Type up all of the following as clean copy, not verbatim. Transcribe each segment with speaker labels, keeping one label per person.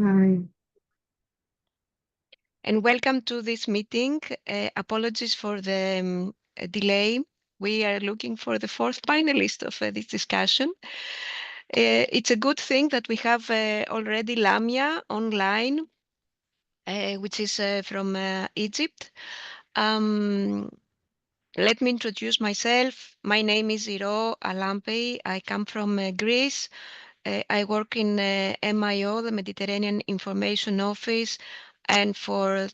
Speaker 1: Hi.
Speaker 2: And welcome to this meeting. Apologies for the delay. We are looking for the fourth panelist of this discussion. It's a good thing that we have already Lamiaa online, which is from Egypt. Let me introduce myself. My name is Iro Alampei. I come from Greece. I work in MIO, the Mediterranean Information Office, and for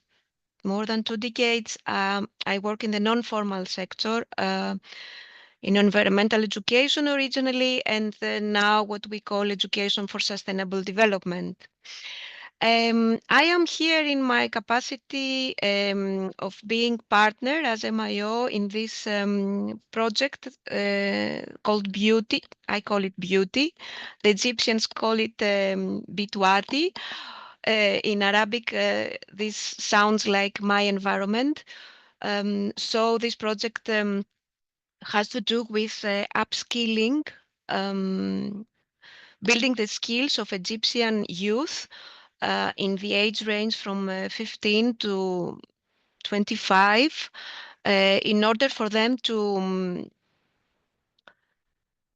Speaker 2: more than 2 decades, I work in the non-formal sector in environmental education originally, and now what we call education for sustainable development. I am here in my capacity of being partner as MIO in this project called Beauty. I call it Beauty. The Egyptians call it Bitwati. In Arabic, this sounds like my environment. So this project has to do with upskilling, building the skills of Egyptian youth in the age range from 15 to 25 in order for them to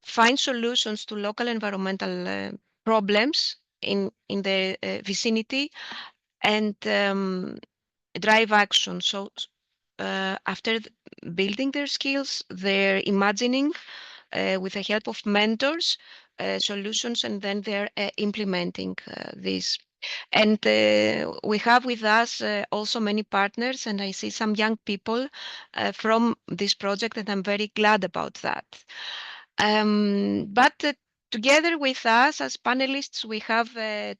Speaker 2: find solutions to local environmental problems in the vicinity and drive action. So after building their skills, they're imagining with the help of mentors solutions, and then they're implementing this. And we have with us also many partners, and I see some young people from this project, and I'm very glad about that. But together with us as panelists, we have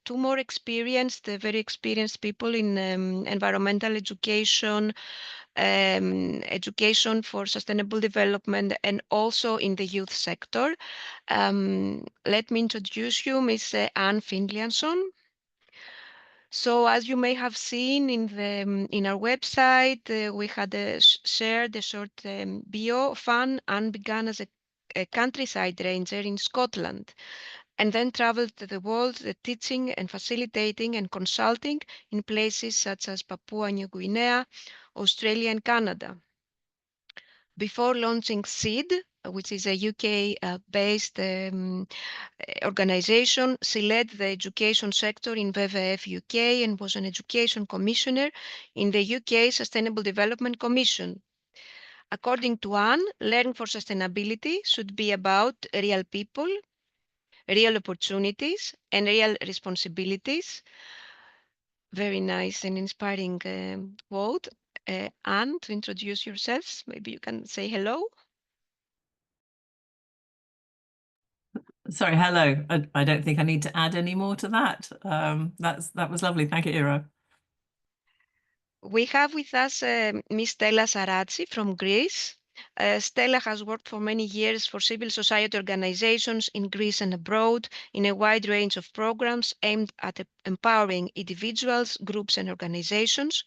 Speaker 2: two more experienced, very experienced people in environmental education, education for sustainable development, and also in the youth sector. Let me introduce you, Ms. Anne Finlayson. So as you may have seen in our website, we had shared a short bio of Anne. Anne began as a countryside ranger in Scotland, and then traveled the world teaching and facilitating and consulting in places such as Papua New Guinea, Australia, and Canada. Before launching SEED, which is a UK-based organization, she led the education sector in WWF UK and was an education commissioner in the UK Sustainable Development Commission. According to Anne, learning for sustainability should be about real people, real opportunities, and real responsibilities. Very nice and inspiring quote. Anne, to introduce yourselves, maybe you can say hello.
Speaker 1: Sorry, hello. I don't think I need to add any more to that. That was lovely. Thank you, Ira.
Speaker 2: We have with us Ms. Stella Saratsi from Greece. Stella has worked for many years for civil society organizations in Greece and abroad in a wide range of programs aimed at empowering individuals, groups, and organizations.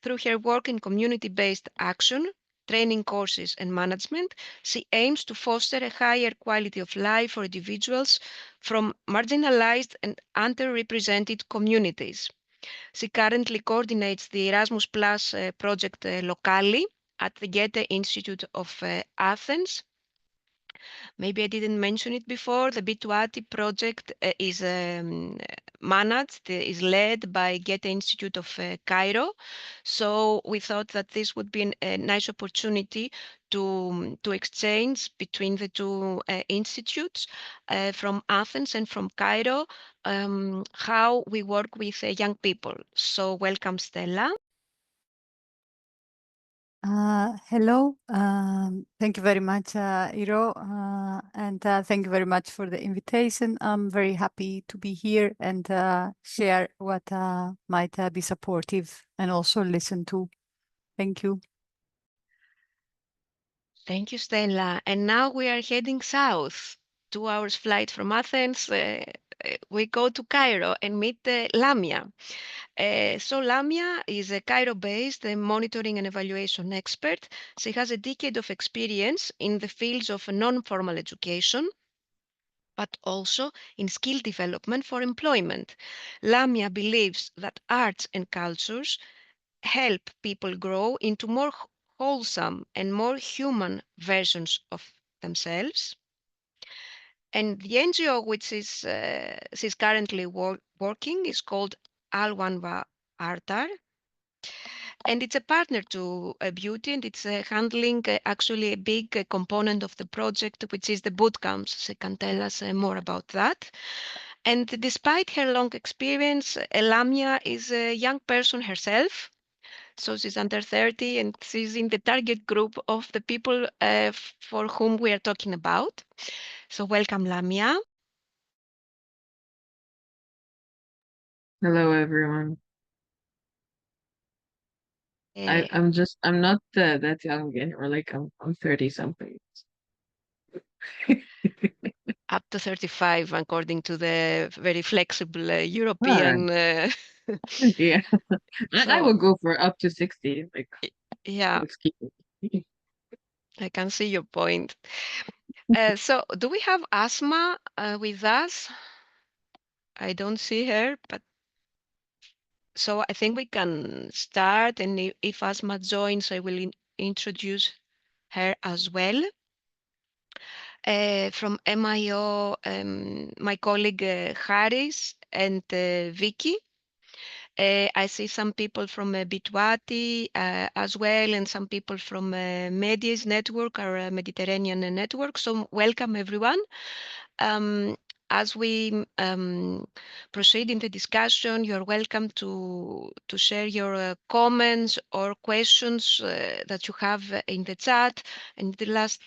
Speaker 2: Through her work in community-based action, training courses, and management, she aims to foster a higher quality of life for individuals from marginalized and underrepresented communities. She currently coordinates the Erasmus Plus project locally at the Goethe-Institute of Athens. Maybe I didn't mention it before. The B2ATI project is managed, is led by Goethe-Institute of Cairo. So we thought that this would be a nice opportunity to exchange between the two institutes from Athens and from Cairo, how we work with young people. So welcome, Stella.
Speaker 3: Hello. Thank you very much, Iro, and thank you very much for the invitation. I'm very happy to be here and share what might be supportive and also listen to. Thank you.
Speaker 2: Thank you, Stella. And now we are heading south. 2 hours flight from Athens. We go to Cairo and meet Lamiaa. So Lamiaa is a Cairo-based monitoring and evaluation expert. She has a decade of experience in the fields of non-formal education, but also in skill development for employment. Lamiaa believes that arts and cultures help people grow into more wholesome and more human versions of themselves. And the NGO which she's currently working is called Alwan-wa-Awtar, and it's a partner to Beauty, and it's handling actually a big component of the project, which is the boot camps. She can tell us more about that. And despite her long experience, Lamiaa is a young person herself. So she's under 30 and she's in the target group of the people for whom we are talking about. So welcome, Lamiaa.
Speaker 4: Hello, everyone. I'm not that young anymore. Like I'm 30 something.
Speaker 2: Up to 35, according to the very flexible European.
Speaker 4: Yeah, I
Speaker 2: So
Speaker 4: would go for up to 60. Like,
Speaker 2: yeah,
Speaker 4: let's keep it.
Speaker 2: I can see your point. So do we have Asma with us? I don't see her, but so I think we can start. And if Asma joins, I will introduce her as well. From MIO, my colleague Haris and Vicky. I see some people from Bitwati as well, and some people from Media's network, our Mediterranean network. So welcome, everyone. As we proceed in the discussion, you're welcome to share your comments or questions that you have in the chat. And the last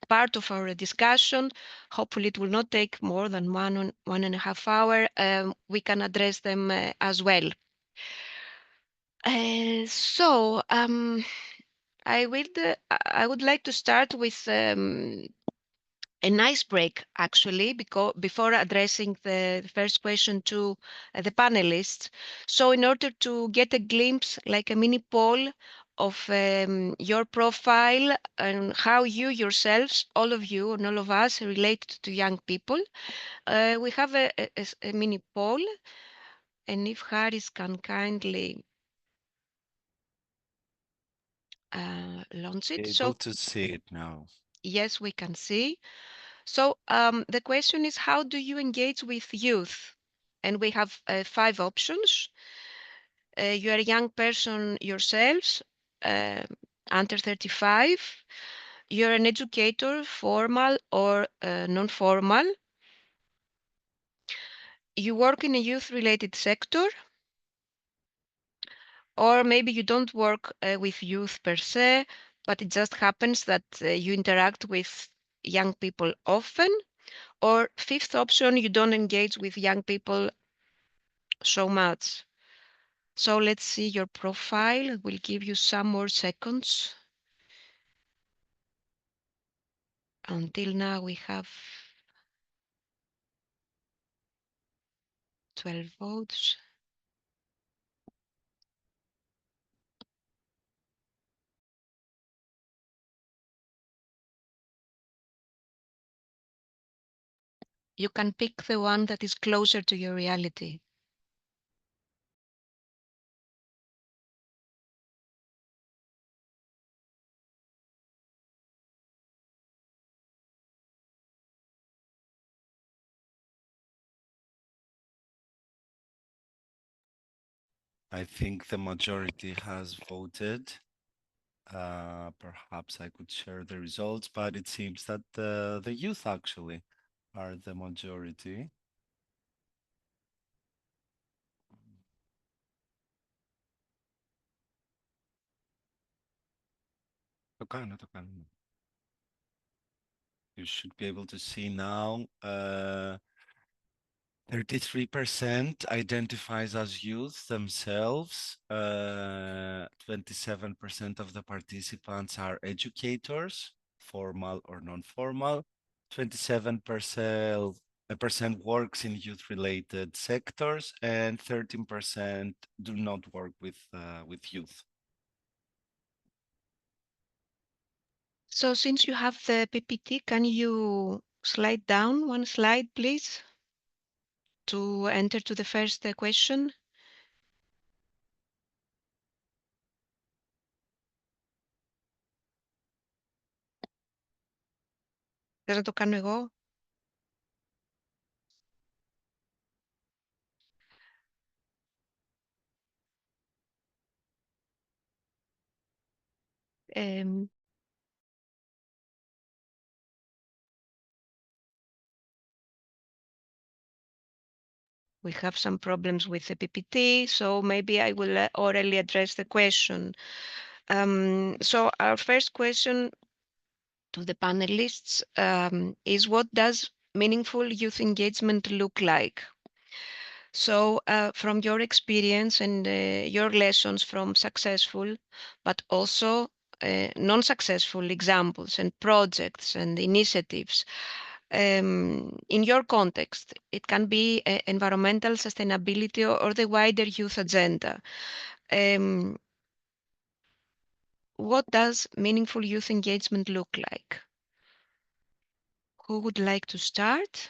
Speaker 2: part of our discussion, hopefully it will not take more than 1.5 hours, we can address them as well. So I would like to start with a nice break, actually, because before addressing the first question to the panelists. So in order to get a glimpse, like a mini poll of your profile and how you yourselves, all of you and all of us, relate to young people, we have a mini poll. And if Haris can kindly launch it.
Speaker 5: Able to see it now.
Speaker 2: Yes, we can see. So the question is, how do you engage with youth? And we have 5 options. You are a young person yourselves, under 35. You're an educator, formal or non-formal. You work in a youth-related sector. Or maybe you don't work with youth per se, but it just happens that you interact with young people often. Or 5th option, you don't engage with young people so much. So let's see your profile. We'll give you some more seconds. Until now, we have 12 votes. You can pick the one that is closer to your reality.
Speaker 5: I think the majority has voted. Perhaps I could share the results, but it seems that the youth actually are the majority. You should be able to see now. 33% identifies as youth themselves. 27% of the participants are educators, formal or non-formal. 27% works in youth-related sectors, and 13% do not work with youth.
Speaker 2: So since you have the PPT, can you slide down one slide, please, to enter to the first question. Θες να το κάνω εγώ? We have some problems with the PPT, so maybe I will orally address the question. So our first question to the panelists is, what does meaningful youth engagement look like? So from your experience and your lessons from successful, but also non-successful examples and projects and initiatives, in your context, it can be environmental sustainability or the wider youth agenda. What does meaningful youth engagement look like? Who would like to start?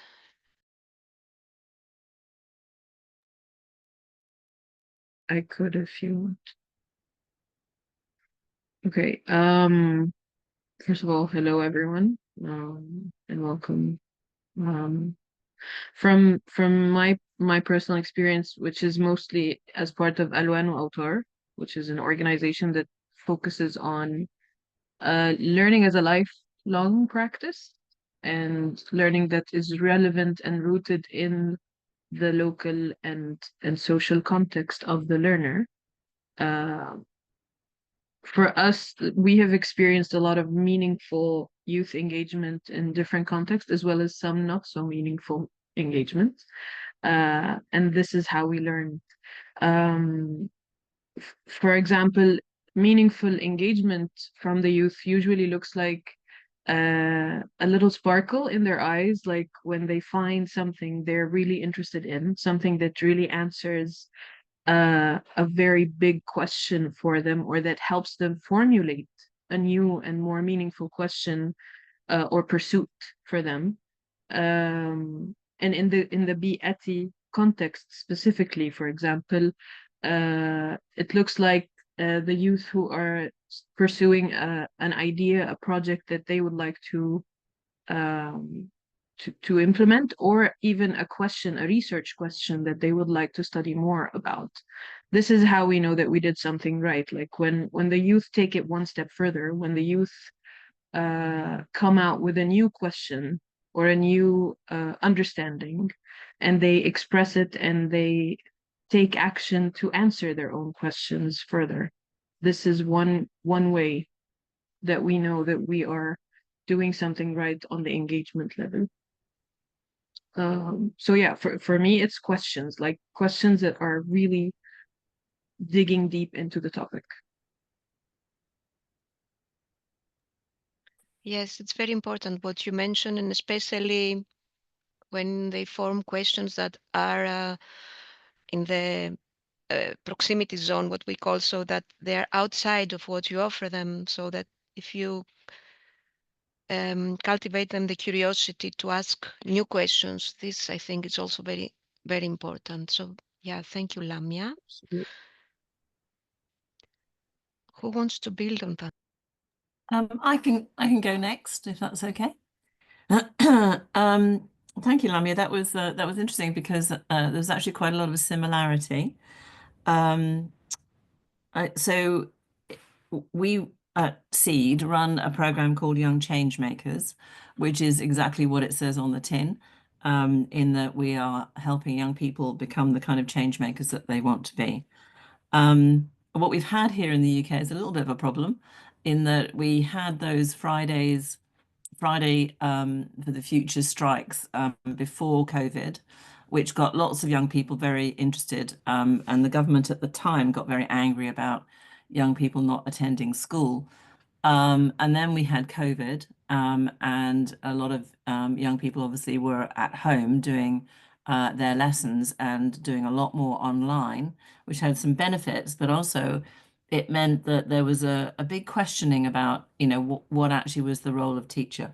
Speaker 4: I could if you want. Okay. First of all, hello everyone, and welcome. From my personal experience, which is mostly as part of Alwan-wa-Awtar, which is an organization that focuses on learning as a lifelong practice and learning that is relevant and rooted in the local and social context of the learner. For us, we have experienced a lot of meaningful youth engagement in different contexts, as well as some not so meaningful engagement. And this is how we learn. For example, meaningful engagement from the youth usually looks like a little sparkle in their eyes, like when they find something they're really interested in, something that really answers a very big question for them, or that helps them formulate a new and more meaningful question or pursuit for them. And in the BETI context specifically, for example, it looks like the youth who are pursuing an idea, a project that they would like to implement, or even a question, a research question that they would like to study more about. This is how we know that we did something right. Like when the youth take it one step further, when the youth come out with a new question or a new understanding, and they express it and they take action to answer their own questions further. This is one way that we know that we are doing something right on the engagement level. So yeah, for me, it's questions, like questions that are really digging deep into the topic.
Speaker 2: Yes, it's very important what you mentioned, and especially when they form questions that are in the proximity zone, what we call, so that they're outside of what you offer them, so that if you cultivate them the curiosity to ask new questions, this I think is also very, very important. So yeah, thank you, Lamiaa. Who wants to build on that?
Speaker 1: I can go next if that's okay. Thank you, Lamiaa. That was interesting because there was actually quite a lot of similarity. So we at Seed run a program called Young Changemakers, which is exactly what it says on the tin, in that we are helping young people become the kind of change makers that they want to be. What we've had here in the UK is a little bit of a problem in that we had those Friday for the Future strikes before COVID, which got lots of young people very interested. And the government at the time got very angry about young people not attending school. And then we had COVID, and a lot of young people obviously were at home doing their lessons and doing a lot more online, which had some benefits, but also it meant that there was a big questioning about, what actually was the role of teacher.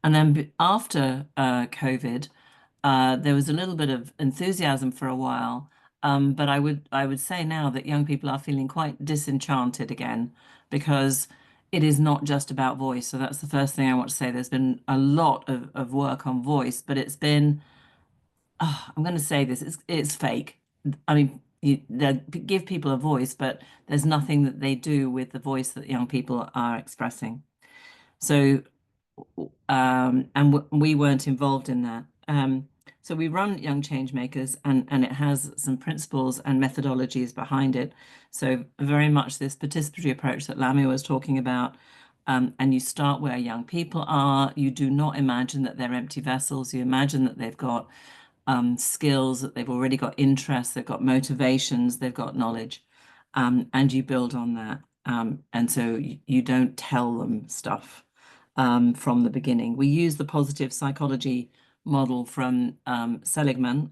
Speaker 1: And then after COVID, there was a little bit of enthusiasm for a while, but I would say now that young people are feeling quite disenchanted again because it is not just about voice. So that's the first thing I want to say. There's been a lot of work on voice, but it's been, I'm going to say this, it's fake. I mean, they give people a voice, but there's nothing that they do with the voice that young people are expressing. So and we weren't involved in that. So we run Young Changemakers, and it has some principles and methodologies behind it. So very much this participatory approach that Lamiaa was talking about. And you start where young people are. You do not imagine that they're empty vessels. You imagine that they've got skills, that they've already got interests, they've got motivations, they've got knowledge, and you build on that. And so you don't tell them stuff from the beginning. We use the positive psychology model from Seligman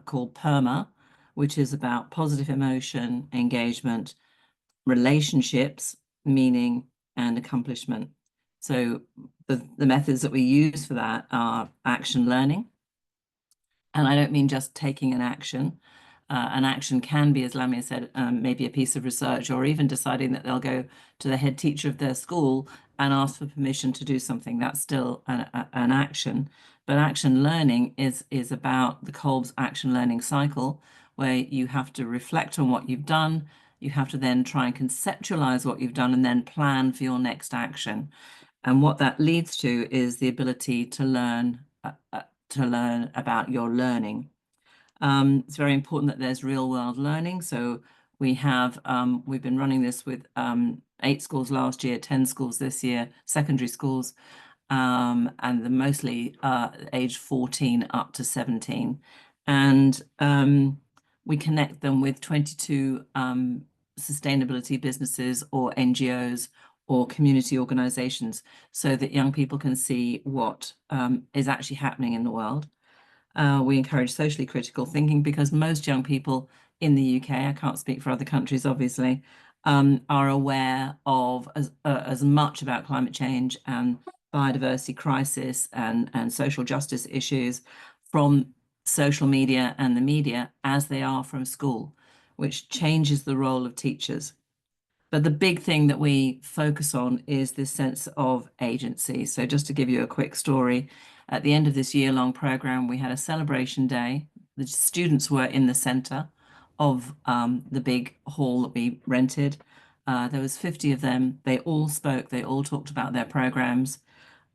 Speaker 1: called PERMA, which is about positive emotion, engagement, relationships, meaning, and accomplishment. So the methods that we use for that are action learning. And I don't mean just taking an action. An action can be, as Lamiaa said, maybe a piece of research, or even deciding that they'll go to the head teacher of their school and ask for permission to do something. That's still an action. But action learning is about the Kolb's action learning cycle, where you have to reflect on what you've done. You have to then try and conceptualize what you've done and then plan for your next action. And what that leads to is the ability to learn about your learning. It's very important that there's real world learning. So we've been running this with 8 schools last year, 10 schools this year, secondary schools, and they're mostly age 14 up to 17. And we connect them with 22 sustainability businesses or NGOs or community organizations so that young people can see what is actually happening in the world. We encourage socially critical thinking because most young people in the UK, I can't speak for other countries, obviously, are aware of as much about climate change and biodiversity crisis and social justice issues from social media and the media as they are from school, which changes the role of teachers. But the big thing that we focus on is this sense of agency. So just to give you a quick story, at the end of this year-long program, we had a celebration day. The students were in the center of the big hall that we rented. There was 50 of them. They all spoke. They all talked about their programs.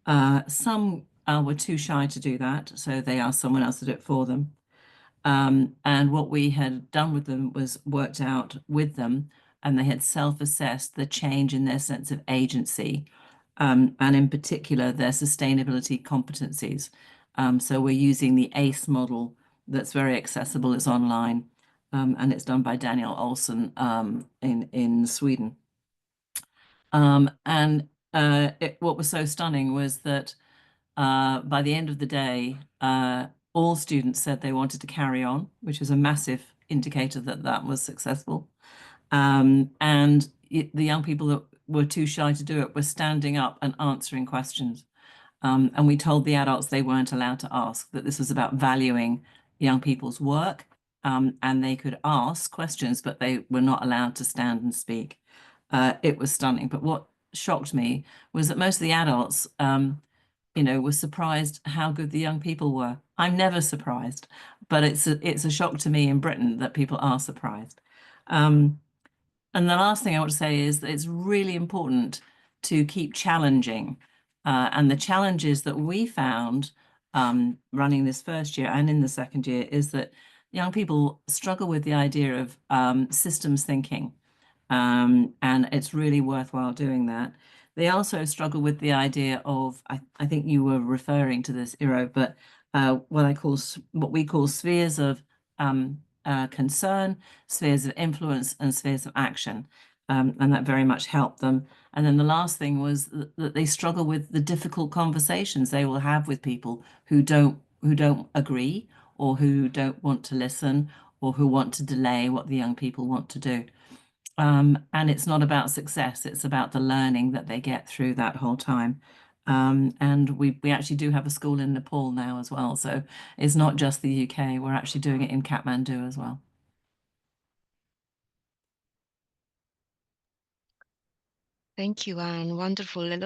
Speaker 1: Some were too shy to do that, so they asked someone else to do it for them. And what we had done with them was worked out with them, and they had self-assessed the change in their sense of agency, and in particular, their sustainability competencies. So we're using the ACE model that's very accessible, it's online, and it's done by Daniel Olsen in Sweden. What was so stunning was that by the end of the day, all students said they wanted to carry on, which was a massive indicator that that was successful. The young people that were too shy to do it were standing up and answering questions. And we told the adults they weren't allowed to ask, that this was about valuing young people's work, and they could ask questions, but they were not allowed to stand and speak. It was stunning. But what shocked me was that most of the adults were surprised how good the young people were. I'm never surprised, but it's a shock to me in Britain that people are surprised. And the last thing I want to say is that it's really important to keep challenging. And the challenges that we found running this first year and in the second year is that young people struggle with the idea of systems thinking. And it's really worthwhile doing that. They also struggle with the idea of, I think you were referring to this, Iro, but what we call spheres of concern, spheres of influence, and spheres of action. And that very much helped them. And then the last thing was that they struggle with the difficult conversations they will have with people who don't agree, or who don't want to listen, or who want to delay what the young people want to do. And it's not about success, it's about the learning that they get through that whole time. And we actually do have a school in Nepal now as well. So it's not just the UK, we're actually doing it in Kathmandu as well.
Speaker 2: Thank you, Anne. Wonderful. A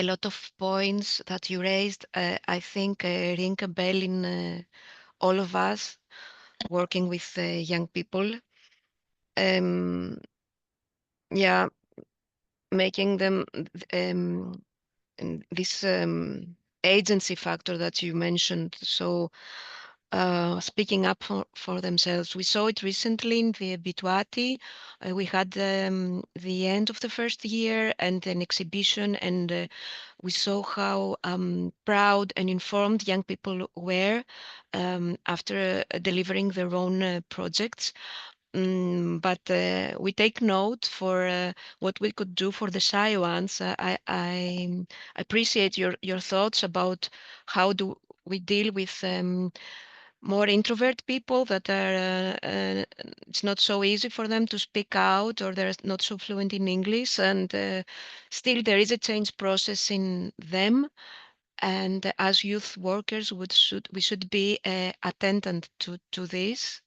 Speaker 2: lot of points that you raised, I think, ring a bell in all of us working with young people. Yeah, making them this agency factor that you mentioned. So speaking up for themselves. We saw it recently in the Bituati. We had the end of the first year and an exhibition, and we saw how proud and informed young people were after delivering their own projects. But we take note for what we could do for the shy ones. I appreciate your thoughts about how do we deal with more introvert people that are it's not so easy for them to speak out, or they're not so fluent in English, and still there is a change process in them. And as youth workers, we should be attentive to this.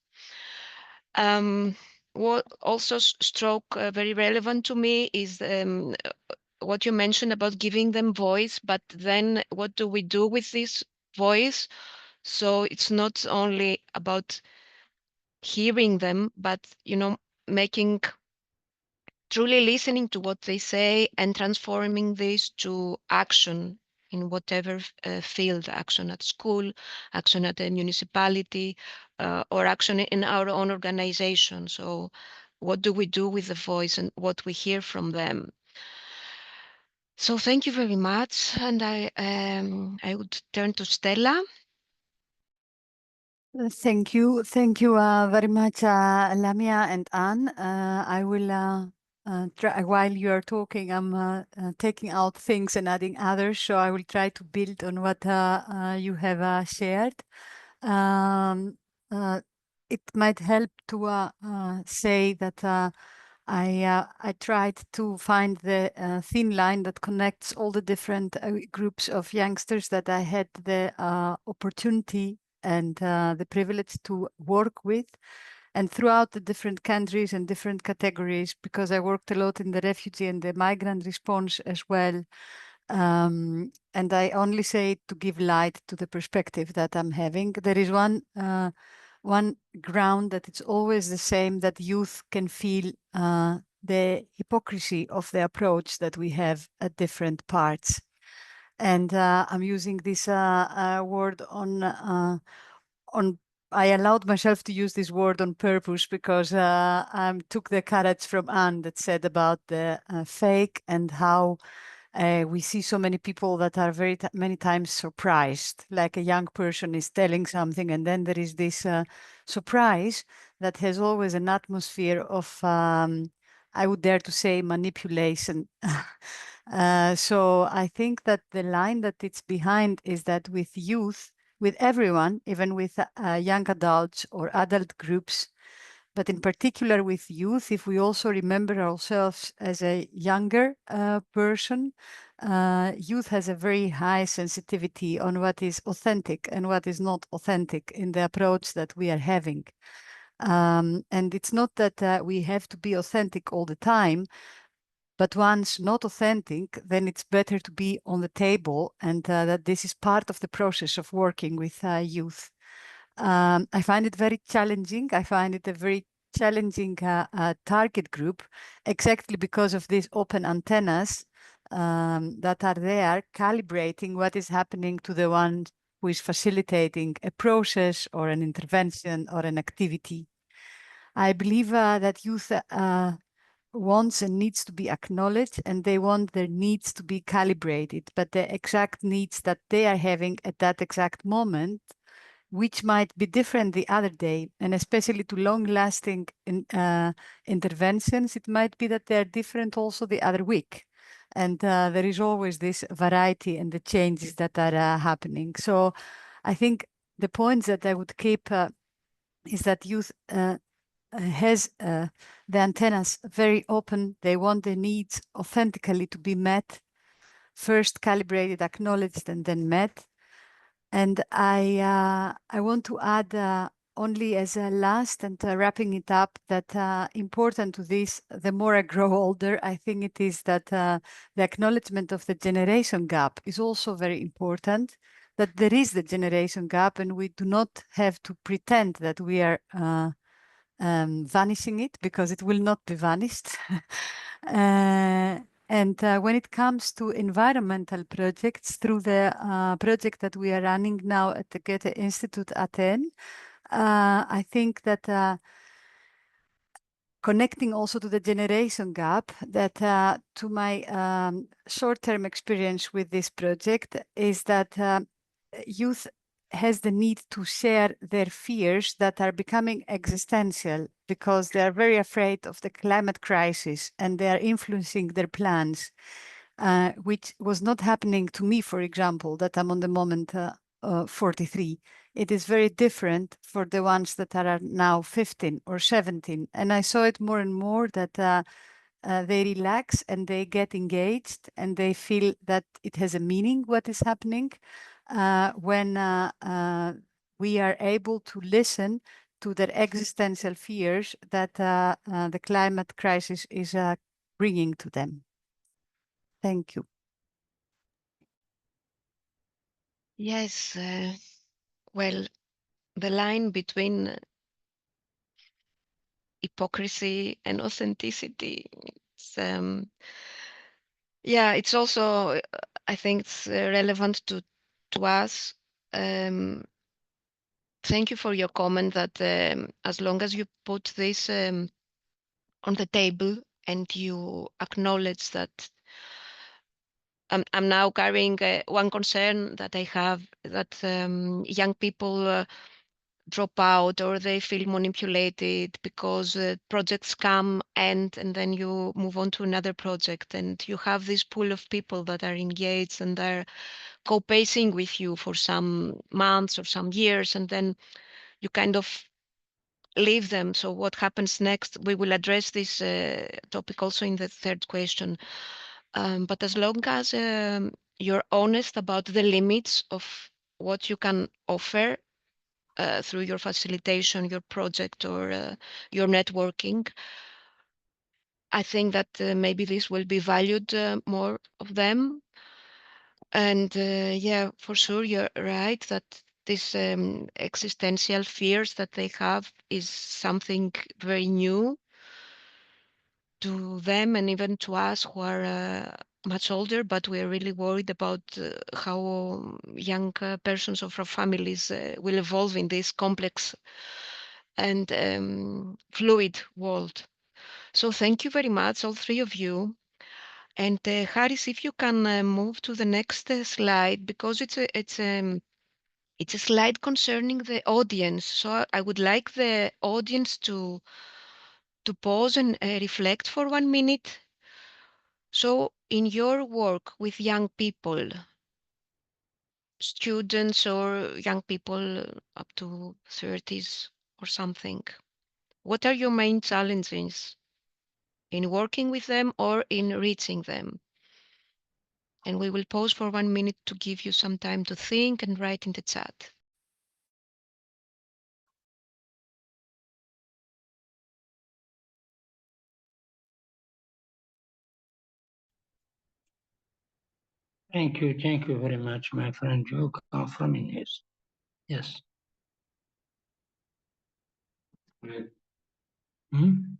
Speaker 2: What also struck very relevant to me is what you mentioned about giving them voice, but then what do we do with this voice? So it's not only about hearing them, but making truly listening to what they say and transforming this to action in whatever field, action at school, action at a municipality, or action in our own organization. So what do we do with the voice and what we hear from them? So thank you very much. And I would turn to Stella.
Speaker 3: Thank you. Thank you very much, Lamia and Anne. I will try, while you are talking, I'm taking out things and adding others, so I will try to build on what you have shared. It might help to say that I tried to find the thin line that connects all the different groups of youngsters that I had the opportunity and the privilege to work with, and throughout the different countries and different categories, because I worked a lot in the refugee and the migrant response as well. And I only say it to give light to the perspective that I'm having. There is one ground that it's always the same, that youth can feel the hypocrisy of the approach that we have at different parts. And I'm using this word on, I allowed myself to use this word on purpose because I took the courage from Anne that said about the fake, and how we see so many people that are very many times surprised, like a young person is telling something, and then there is this surprise that has always an atmosphere of, I would dare to say, manipulation. So I think that the line that it's behind is that with youth, with everyone, even with young adults or adult groups, but in particular with youth, if we also remember ourselves as a younger person, youth has a very high sensitivity on what is authentic and what is not authentic in the approach that we are having. And it's not that we have to be authentic all the time, but once not authentic, then it's better to be on the table, and that this is part of the process of working with youth. I find it very challenging. I find it a very challenging target group, exactly because of these open antennas that are there, calibrating what is happening to the one who is facilitating a process or an intervention or an activity. I believe that youth wants and needs to be acknowledged, and they want their needs to be calibrated, but the exact needs that they are having at that exact moment, which might be different the other day, and especially to long-lasting interventions, it might be that they're different also the other week. And there is always this variety and the changes that are happening. So I think the points that I would keep is that youth has the antennas very open. They want their needs authentically to be met. first calibrated, acknowledged, and then met. And I want to add only as a last and wrapping it up that important to this, the more I grow older, I think it is that the acknowledgement of the generation gap is also very important, that there is the generation gap and we do not have to pretend that we are vanishing it, because it will not be vanished. And when it comes to environmental projects, through the project that we are running now at the Goethe-Institute Athens, I think that connecting also to the generation gap, that to my short-term experience with this project is that youth has the need to share their fears that are becoming existential, because they are very afraid of the climate crisis and they are influencing their plans, which was not happening to me, for example, that I'm on the moment 43. It is very different for the ones that are now 15 or 17. And I saw it more and more that they relax and they get engaged and they feel that it has a meaning what is happening when we are able to listen to their existential fears that the climate crisis is bringing to them. Thank you.
Speaker 2: Yes, well, the line between hypocrisy and authenticity, yeah, it's also, I think it's relevant to us. Thank you for your comment that as long as you put this on the table and you acknowledge that I'm now carrying one concern that I have, that young people drop out or they feel manipulated because projects come and then you move on to another project, and you have this pool of people that are engaged and are co-pacing with you for some months or some years, and then you kind of leave them. So what happens next? We will address this topic also in the third question. But as long as you're honest about the limits of what you can offer through your facilitation, your project, or your networking, I think that maybe this will be valued more of them. And yeah, for sure, you're right that this existential fears that they have is something very new to them and even to us who are much older, but we're really worried about how young persons of our families will evolve in this complex and fluid world. So thank you very much, all three of you. And Haris, if you can move to the next slide, because it's a slide concerning the audience. So I would like the audience to pause and reflect for 1 minute. So in your work with young people, students or young people up to 30s or something, what are your main challenges in working with them or in reaching them? And we will pause for 1 minute to give you some time to think and write in the chat.
Speaker 6: Thank you very much, my friend. You confirming this. Yes. Hmm?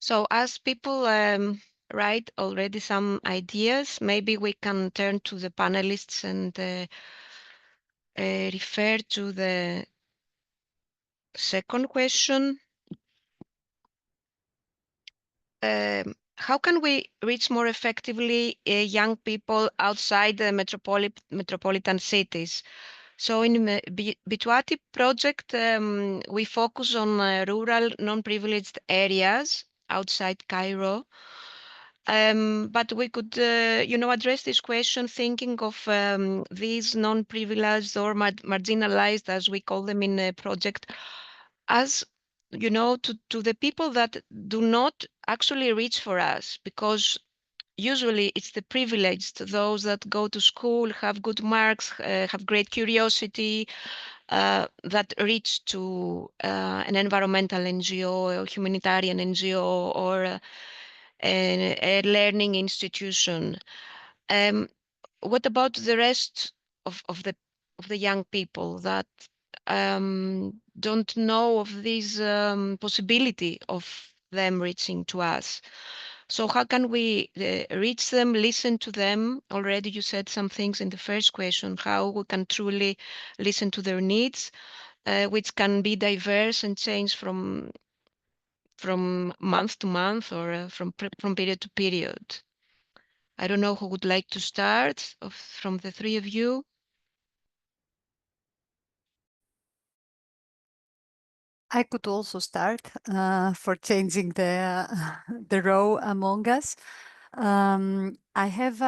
Speaker 2: So as people write already some ideas, maybe we can turn to the panelists and refer to the second question. How can we reach more effectively young people outside the metropolitan cities? So in the Bituati project, we focus on rural, non-privileged areas outside Cairo. But we could, address this question thinking of these non-privileged or marginalized, as we call them in the project, as to the people that do not actually reach for us, because usually it's the privileged, those that go to school, have good marks, have great curiosity, that reach to an environmental NGO or humanitarian NGO or a learning institution. What about the rest of the young people that don't know of this possibility of them reaching to us? So how can we reach them, listen to them? Already you said some things in the first question, how we can truly listen to their needs, which can be diverse and change from month to month or from period to period. I don't know who would like to start from the three of you.
Speaker 3: I could also start for changing the the row among us. I have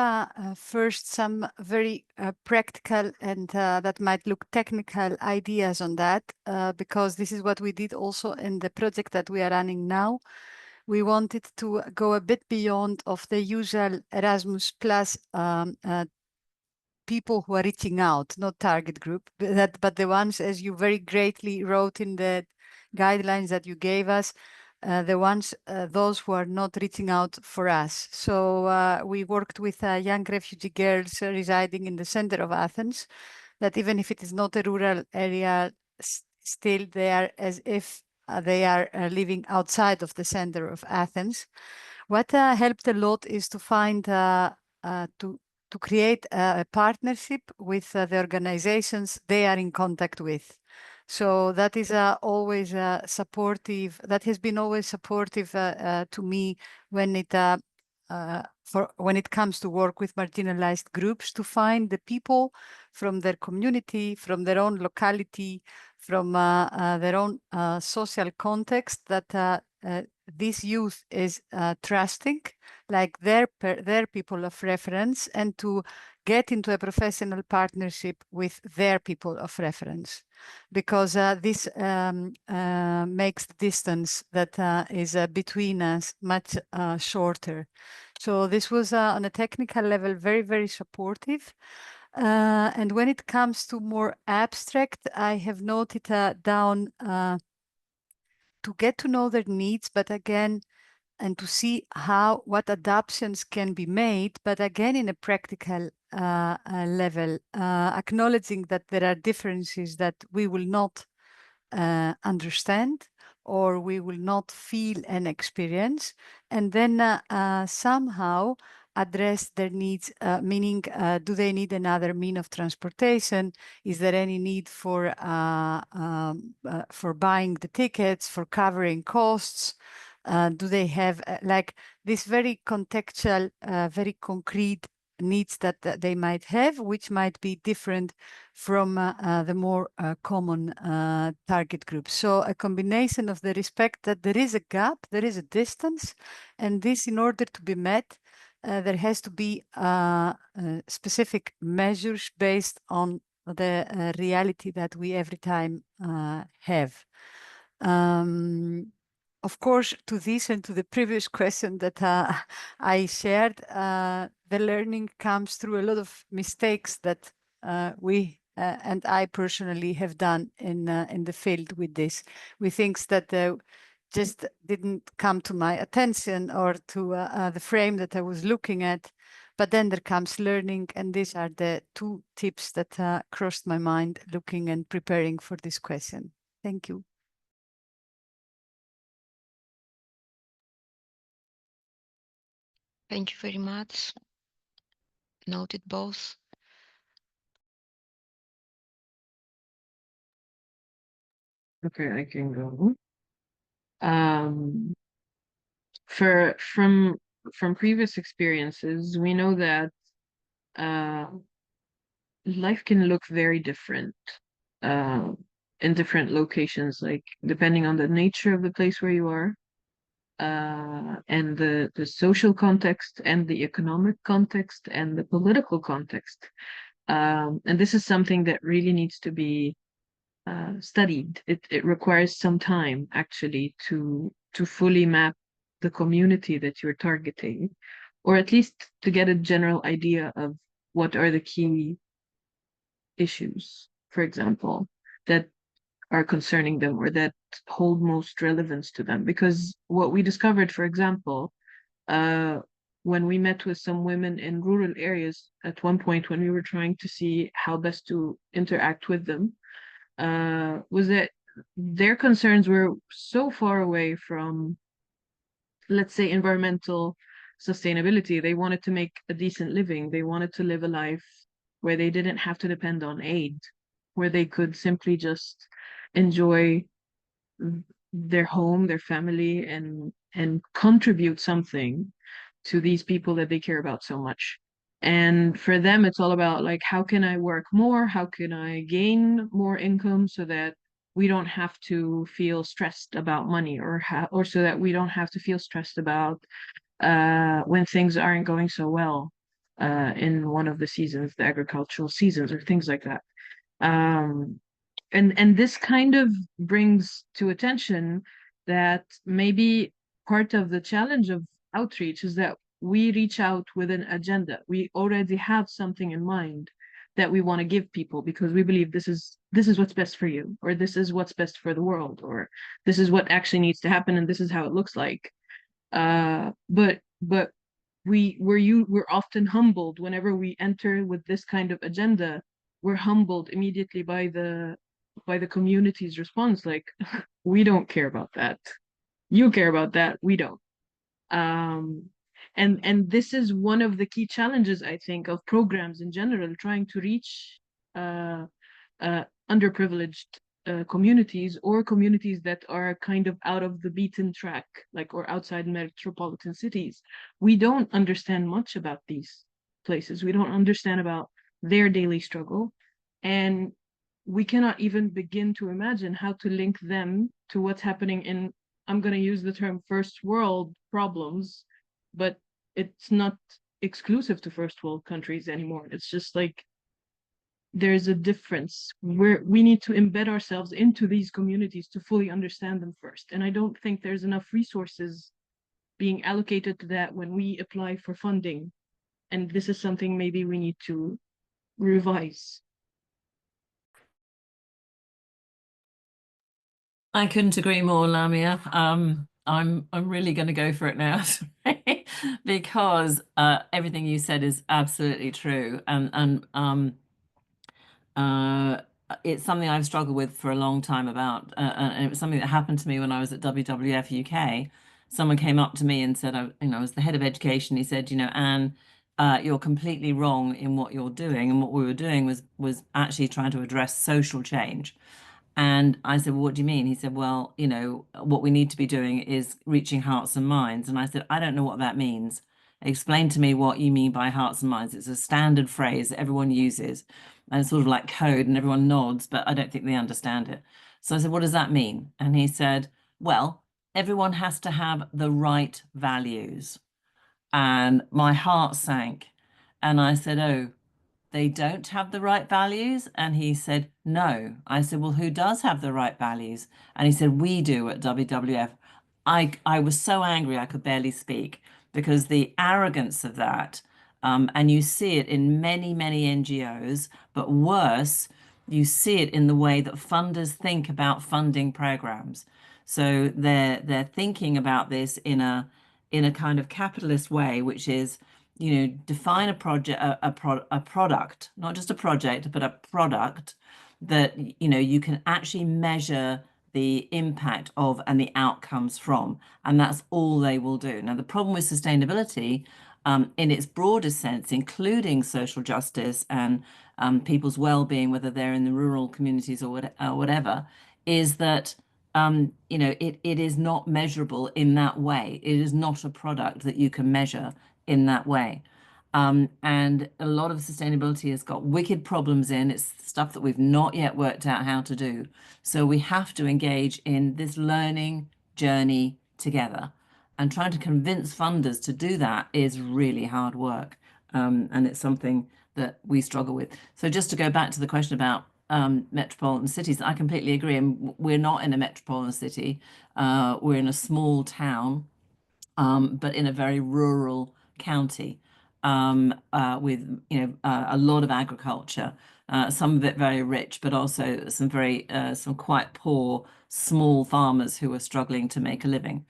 Speaker 3: first some very practical and that might look technical ideas on that, because this is what we did also in the project that we are running now. We wanted to go a bit beyond of the usual Erasmus Plus people who are reaching out, not target group, but the ones, as you very greatly wrote in the guidelines that you gave us, the ones, those who are not reaching out for us. So we worked with young refugee girls residing in the center of Athens, that even if it is not a rural area, still they are as if they are living outside of the center of Athens. What helped a lot is to find to create a partnership with the organizations they are in contact with. So that is always supportive. That has been always supportive to me when it comes to work with marginalized groups, to find the people from their community, from their own locality, from their own social context that this youth is trusting, like their people of reference, and to get into a professional partnership with their people of reference, because this makes the distance that is between us much shorter. So this was on a technical level very, very supportive. And when it comes to more abstract, I have noted down to get to know their needs, but again, and to see what adaptations can be made, but again, in a practical level, acknowledging that there are differences that we will not understand or we will not feel and experience, and then somehow address their needs, meaning do they need another mean of transportation? Is there any need for buying the tickets, for covering costs? Do they have like this very contextual, very concrete needs that they might have, which might be different from the more common target groups? So a combination of the respect that there is a gap, there is a distance, and this, in order to be met, there has to be specific measures based on the reality that we every time have. Of course, to this and to the previous question that I shared, the learning comes through a lot of mistakes that we and I personally have done in the field with this. With things that just didn't come to my attention or to the frame that I was looking at. But then there comes learning, and these are the two tips that crossed my mind looking and preparing for this question. Thank you.
Speaker 2: Thank you very much. Noted both.
Speaker 4: Okay, I can go. From previous experiences, we know that uh, life can look very different uh, in different locations, like depending on the nature of the place where you are, and the social context and the economic context and the political context. And this is something that really needs to be studied. It requires some time actually to fully map the community that you're targeting, or at least to get a general idea of what are the key issues, for example, that are concerning them or that hold most relevance to them. Because what we discovered, for example, uh, when we met with some women in rural areas at one point when we were trying to see how best to interact with them, was that their concerns were so far away from, let's say, environmental sustainability. They wanted to make a decent living. They wanted to live a life where they didn't have to depend on aid, where they could simply just enjoy their home, their family, and contribute something to these people that they care about so much. And for them, it's all about like, how can I work more? How can I gain more income so that we don't have to feel stressed about money, or so that we don't have to feel stressed about when things aren't going so well in one of the seasons, the agricultural seasons, or things like that. Um, and this kind of brings to attention that maybe part of the challenge of outreach is that we reach out with an agenda. We already have something in mind that we want to give people because we believe this is what's best for you, or this is what's best for the world, or this is what actually needs to happen, and this is how it looks like. But we're often humbled whenever we enter with this kind of agenda. We're humbled immediately by the community's response, like, we don't care about that. You care about that, we don't. Um, and this is one of the key challenges, I think, of programs in general, trying to reach uh, underprivileged communities, or communities that are kind of out of the beaten track, like, or outside metropolitan cities. We don't understand much about these places. We don't understand about their daily struggle. And we cannot even begin to imagine how to link them to what's happening in, I'm going to use the term first world problems, but it's not exclusive to first world countries anymore. It's just like there's a difference where we need to embed ourselves into these communities to fully understand them first. And I don't think there's enough resources being allocated to that when we apply for funding. And this is something maybe we need to revise.
Speaker 1: I couldn't agree more, Lamia. I'm really going to go for it now because everything you said is absolutely true, and uh, it's something I've struggled with for a long time about, and it was something that happened to me when I was at WWF UK. Someone came up to me and said, I was the head of education. He said, Anne, you're completely wrong in what you're doing, and what we were doing was actually trying to address social change. And I said, well, what do you mean? He said, well, what we need to be doing is reaching hearts and minds. And I said, I don't know what that means. Explain to me what you mean by hearts and minds. It's a standard phrase that everyone uses, and it's sort of like code, and everyone nods, but I don't think they understand it. So I said, what does that mean? And he said, well, everyone has to have the right values. And my heart sank. And I said, oh, they don't have the right values? And he said, no. I said, well, who does have the right values? And he said, we do at WWF. I was so angry I could barely speak because the arrogance of that, and you see it in many, many NGOs, but worse, you see it in the way that funders think about funding programs. So they're thinking about this in a kind of capitalist way, which is, define a project, a product, not just a project, but a product that, you can actually measure the impact of and the outcomes from. And that's all they will do. Now, the problem with sustainability in its broadest sense, including social justice and people's well-being, whether they're in the rural communities or whatever, is that it is not measurable in that way. It is not a product that you can measure in that way. And a lot of sustainability has got wicked problems in. It's stuff that we've not yet worked out how to do. So we have to engage in this learning journey together. And trying to convince funders to do that is really hard work. And it's something that we struggle with. So just to go back to the question about metropolitan cities, I completely agree. And we're not in a metropolitan city. We're in a small town, but in a very rural county with a lot of agriculture, some of it very rich, but also some quite poor small farmers who are struggling to make a living.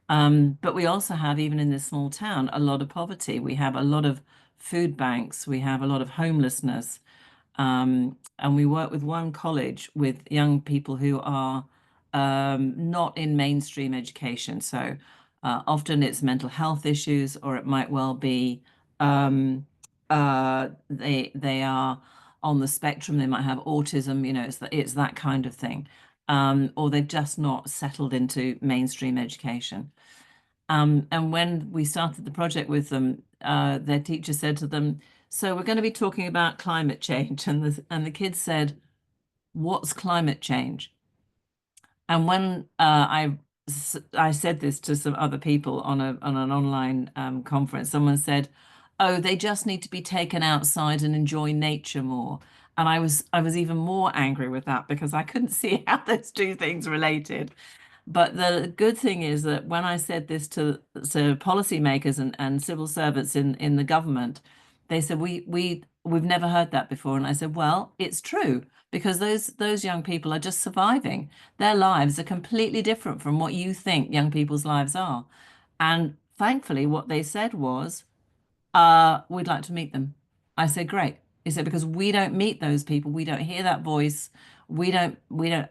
Speaker 1: But we also have, even in this small town, a lot of poverty. We have a lot of food banks. We have a lot of homelessness. And we work with one college with young people who are not in mainstream education. So often it's mental health issues, or it might well be they are on the spectrum. They might have autism. It's that kind of thing. Or they've just not settled into mainstream education. And when we started the project with them, their teacher said to them, "So we're going to be talking about climate change." And the kids said, "What's climate change?" And when I said this to some other people on an online conference, someone said, "Oh, they just need to be taken outside and enjoy nature more." And I was even more angry with that because I couldn't see how those two things related. But the good thing is that when I said this to policymakers and civil servants in the government, they said we've never heard that before. And I said, well, it's true, because those young people are just surviving. Their lives are completely different from what you think young people's lives are. And thankfully, what they said was, we'd like to meet them. I said, great. He said, because we don't meet those people, we don't hear that voice, we don't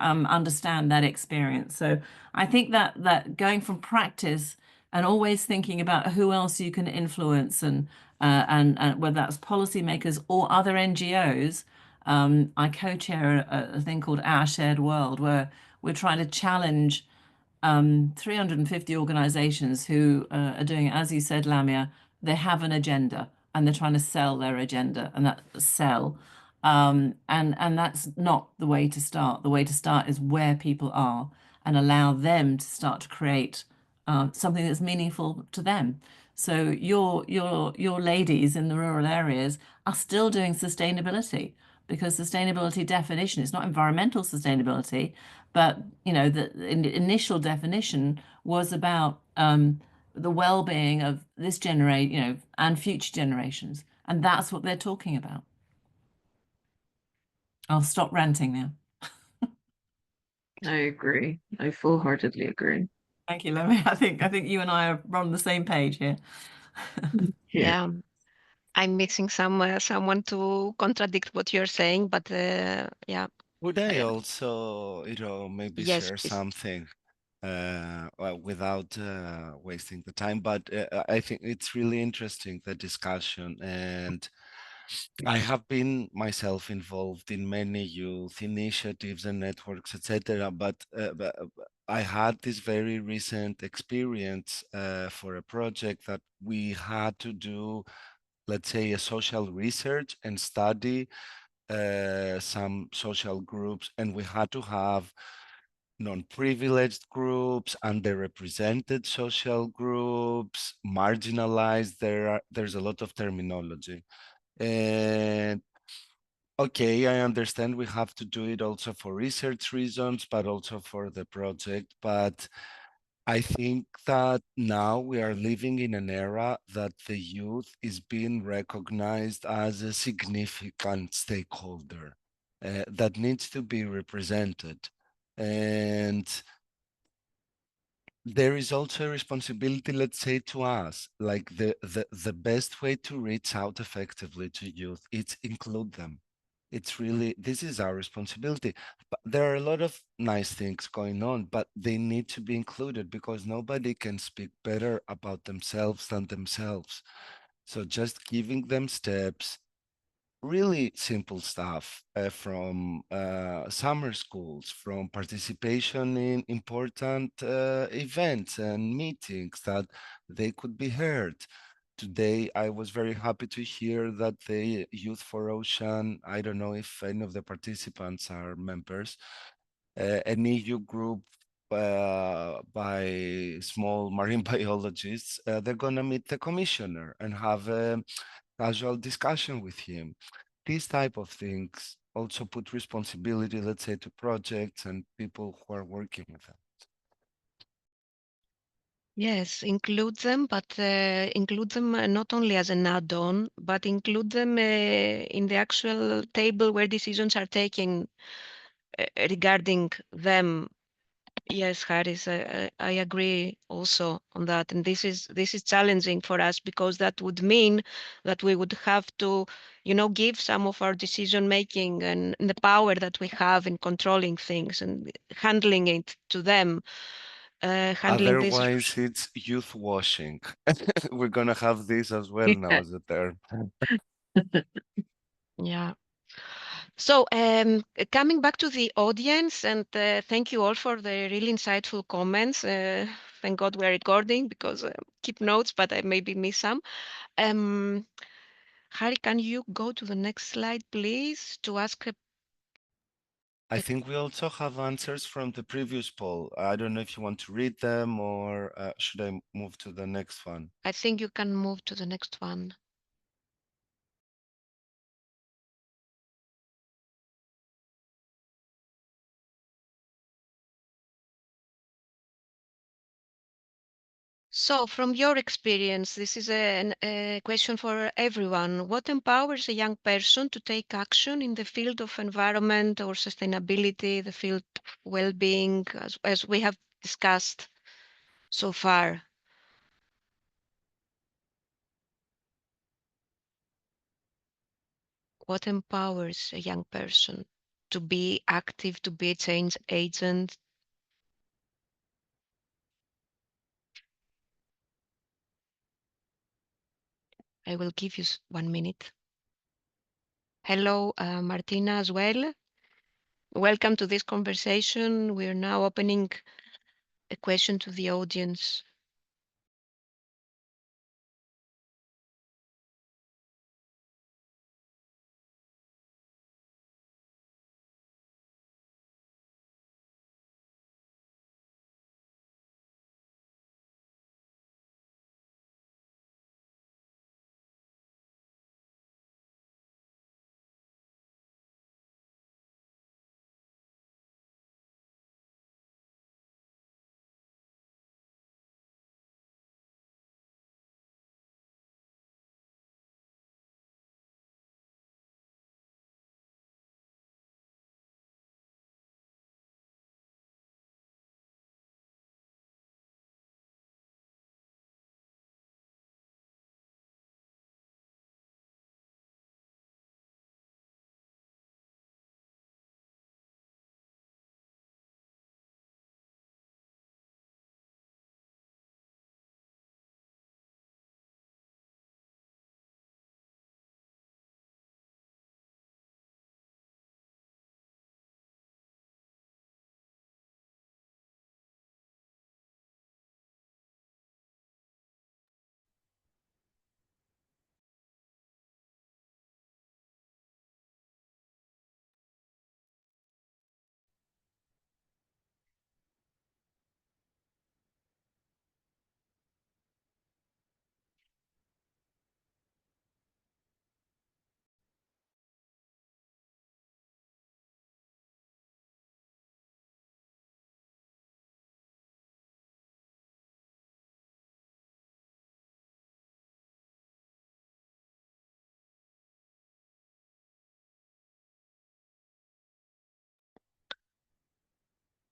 Speaker 1: understand that experience. So I think that going from practice and always thinking about who else you can influence, and whether that's policymakers or other NGOs. I co-chair a thing called Our Shared World, where we're trying to challenge 350 organizations who are doing, as you said, Lamia, they have an agenda and they're trying to sell their agenda, and that sell. And that's not the way to start. The way to start is where people are and allow them to start to create something that's meaningful to them. So your ladies in the rural areas are still doing sustainability, because sustainability definition is not environmental sustainability, but the initial definition was about the well-being of this generation, and future generations, and that's what they're talking about. I'll stop ranting now.
Speaker 4: I agree. I full-heartedly agree.
Speaker 1: Thank you, Lemmy. I think you and I are on the same page here.
Speaker 2: Yeah, I'm missing someone to contradict what you're saying, but yeah.
Speaker 5: Would I also, maybe
Speaker 2: Yes,
Speaker 5: share
Speaker 2: please.
Speaker 5: something well, without wasting the time? But I think it's really interesting, the discussion, and I have been myself involved in many youth initiatives and networks, etc. But I had this very recent experience for a project that we had to do, let's say, a social research and study some social groups, and we had to have non-privileged groups, underrepresented social groups, marginalized. There's a lot of terminology. And okay, I understand we have to do it also for research reasons, but also for the project. But I think that now we are living in an era that the youth is being recognized as a significant stakeholder that needs to be represented. And there is also a responsibility, let's say, to us, like the best way to reach out effectively to youth, it's include them. It's really, this is our responsibility. But there are a lot of nice things going on, but they need to be included, because nobody can speak better about themselves than themselves. So just giving them steps, really simple stuff, from summer schools, from participation in important events and meetings that they could be heard. Today, I was very happy to hear that the Youth for Ocean, I don't know if any of the participants are members, an EU group by small marine biologists, they're going to meet the commissioner and have a casual discussion with him. These type of things also put responsibility, let's say, to projects and people who are working with them.
Speaker 2: Yes, include them, but include them not only as an add-on, but include them in the actual table where decisions are taken regarding them. Yes, Harris, I agree also on that, and this is challenging for us because that would mean that we would have to, give some of our decision making and the power that we have in controlling things and handling it to them, handling this.
Speaker 5: Otherwise, it's youth washing. We're gonna have this as well now as a term.
Speaker 2: Yeah. So, coming back to the audience, and thank you all for the really insightful comments. Thank God we're recording because keep notes, but I maybe miss some. Um, Harry, can you go to the next slide, please, to ask
Speaker 5: I think we also have answers from the previous poll. I don't know if you want to read them or should I move to the next one?
Speaker 2: I think you can move to the next one. So, from your experience, this is a question for everyone. What empowers a young person to take action in the field of environment or sustainability, the field of well-being, as we have discussed so far? What empowers a young person to be active, to be a change agent? I will give you 1 minute. Hello, Martina, as well. Welcome to this conversation. We are now opening a question to the audience.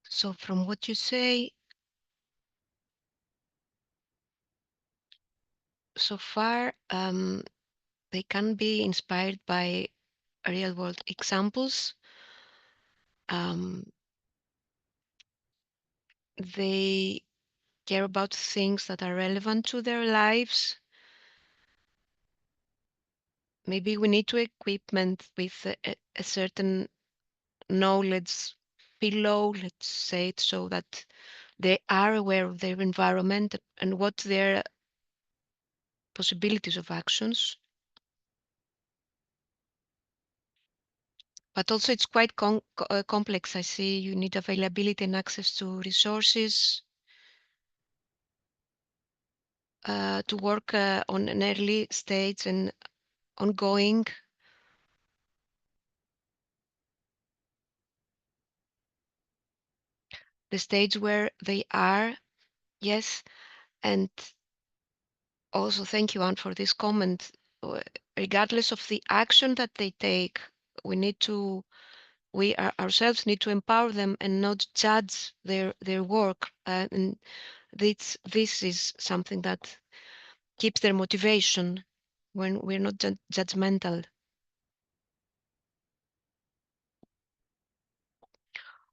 Speaker 2: So from what you say so far, they can be inspired by real world examples. They care about things that are relevant to their lives. maybe we need to equipment with a certain knowledge below, let's say it, so that they are aware of their environment and what their possibilities of actions. But also it's quite complex. I see you need availability and access to resources to work on an early stage and ongoing. The stage where they are, yes. And also thank you, Anne, for this comment. Regardless of the action that they take, we ourselves need to empower them and not judge their work. And this is something that keeps their motivation when we're not judgmental.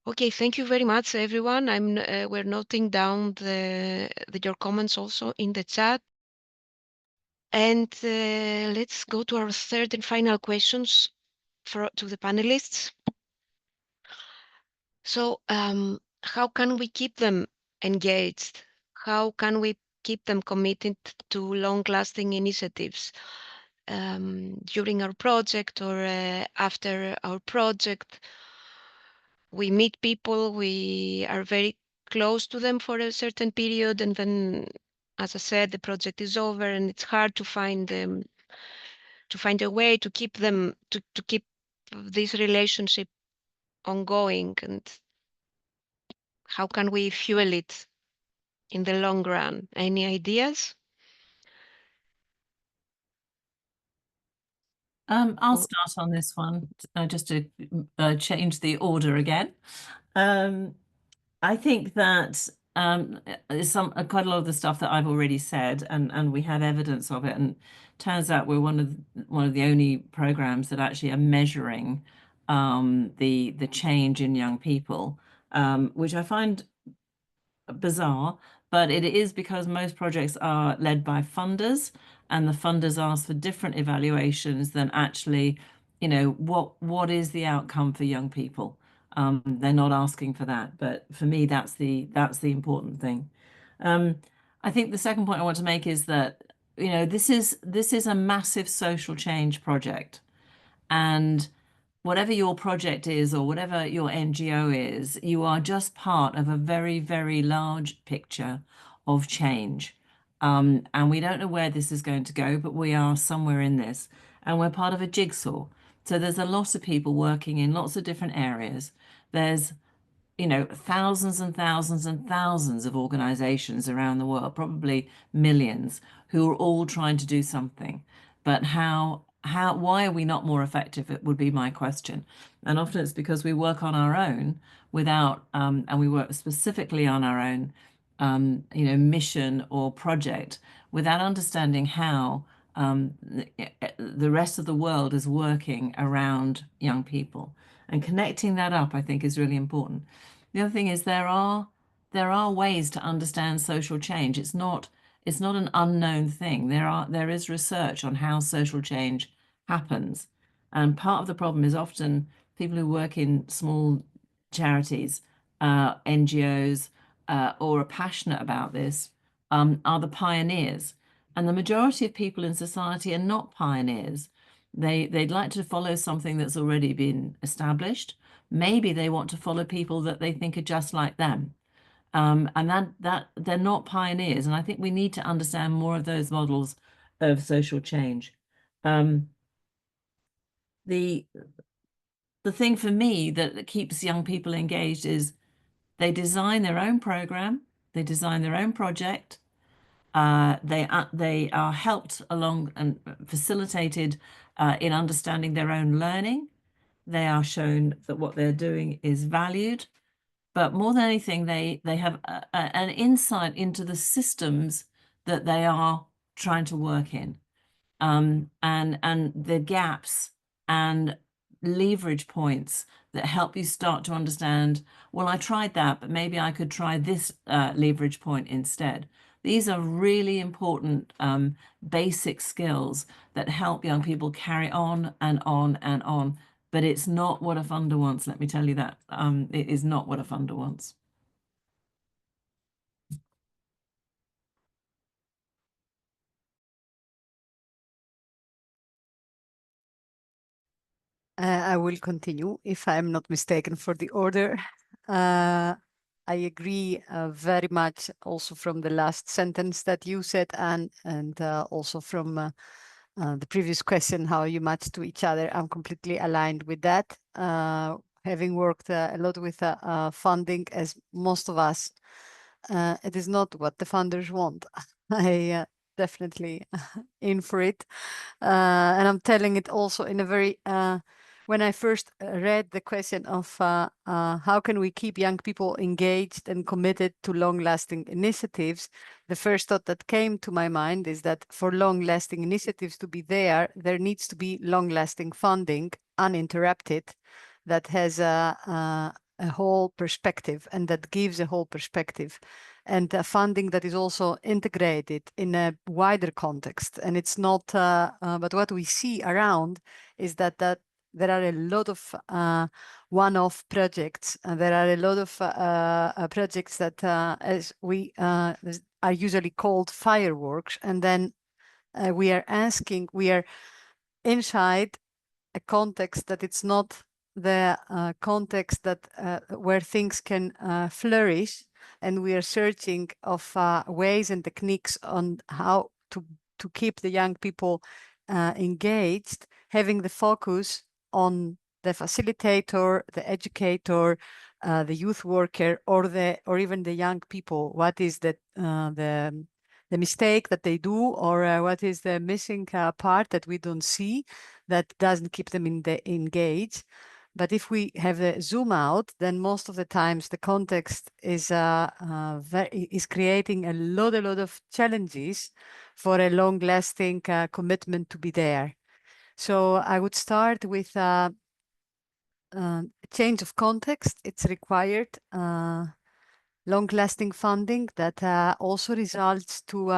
Speaker 2: Okay, thank you very much, everyone. We're noting down your comments also in the chat. And let's go to our third and final questions to the panelists. So how can we keep them engaged? How can we keep them committed to long-lasting initiatives during our project or after our project? We meet people, we are very close to them for a certain period, and then, as I said, the project is over and it's hard to find them, to find a way to keep them, to keep this relationship ongoing. And how can we fuel it in the long run? Any ideas?
Speaker 1: I'll start on this one, just to change the order again. I think that quite a lot of the stuff that I've already said, and we have evidence of it, and turns out we're one of the only programs that actually are measuring the change in young people, which I find bizarre, but it is because most projects are led by funders, and the funders ask for different evaluations than actually, what is the outcome for young people. They're not asking for that, but for me, that's the important thing. I think the second point I want to make is that, this is a massive social change project, and whatever your project is or whatever your NGO is, you are just part of a very, very large picture of change. And we don't know where this is going to go, but we are somewhere in this, and we're part of a jigsaw. So there's a lot of people working in lots of different areas. There's thousands and thousands and thousands of organizations around the world, probably millions, who are all trying to do something. But why are we not more effective? It would be my question. And often it's because we work on our own and we work specifically on our own, mission or project without understanding how the rest of the world is working around young people. And connecting that up, I think, is really important. The other thing is there are ways to understand social change. It's not an unknown thing. There is research on how social change happens. And part of the problem is often people who work in small charities, NGOs, or are passionate about this, are the pioneers. And the majority of people in society are not pioneers. They'd like to follow something that's already been established. Maybe they want to follow people that they think are just like them. And that they're not pioneers. And I think we need to understand more of those models of social change. The thing for me that keeps young people engaged is they design their own program, they design their own project. They are helped along and facilitated in understanding their own learning. They are shown that what they're doing is valued. But more than anything, they have an insight into the systems that they are trying to work in, and the gaps and leverage points that help you start to understand, well, I tried that, but maybe I could try this leverage point instead. These are really important basic skills that help young people carry on and on and on. But it's not what a funder wants, let me tell you that. It is not what a funder wants.
Speaker 3: I will continue, if I'm not mistaken, for the order. I agree very much also from the last sentence that you said, and also from the previous question, how you match to each other. I'm completely aligned with that. Having worked a lot with funding, as most of us, it is not what the funders want. I definitely in for it. And I'm telling it also in a very, when I first read the question of how can we keep young people engaged and committed to long-lasting initiatives, the first thought that came to my mind is that for long-lasting initiatives to be there, there needs to be long-lasting funding, uninterrupted, that has a whole perspective and that gives a whole perspective, and funding that is also integrated in a wider context. And it's not, but what we see around is that there are a lot of one-off projects, and there are a lot of projects that, as we are usually called fireworks, and then we are inside a context that it's not the context that where things can flourish, and we are searching of ways and techniques on how to keep the young people engaged, having the focus on the facilitator, the educator, the youth worker, or even the young people. What is the mistake that they do, or what is the missing part that we don't see, that doesn't keep them engaged. But if we have the zoom out, then most of the times the context is creating a lot of challenges for a long-lasting commitment to be there. So I would start with change of context. It's required. Long-lasting funding that also results to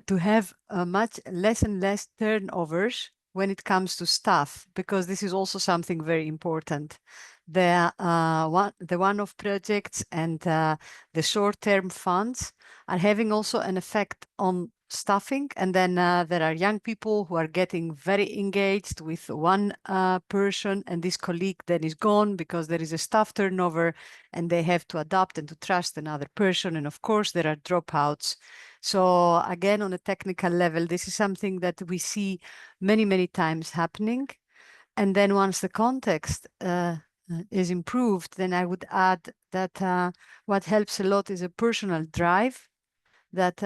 Speaker 3: to have much less and less turnovers when it comes to staff, because this is also something very important. The one-off projects and the short-term funds are having also an effect on staffing, and then there are young people who are getting very engaged with one person, and this colleague then is gone because there is a staff turnover and they have to adapt and to trust another person, and of course there are dropouts. So again, on a technical level, this is something that we see many times happening. And then once the context is improved, then I would add that what helps a lot is a personal drive, that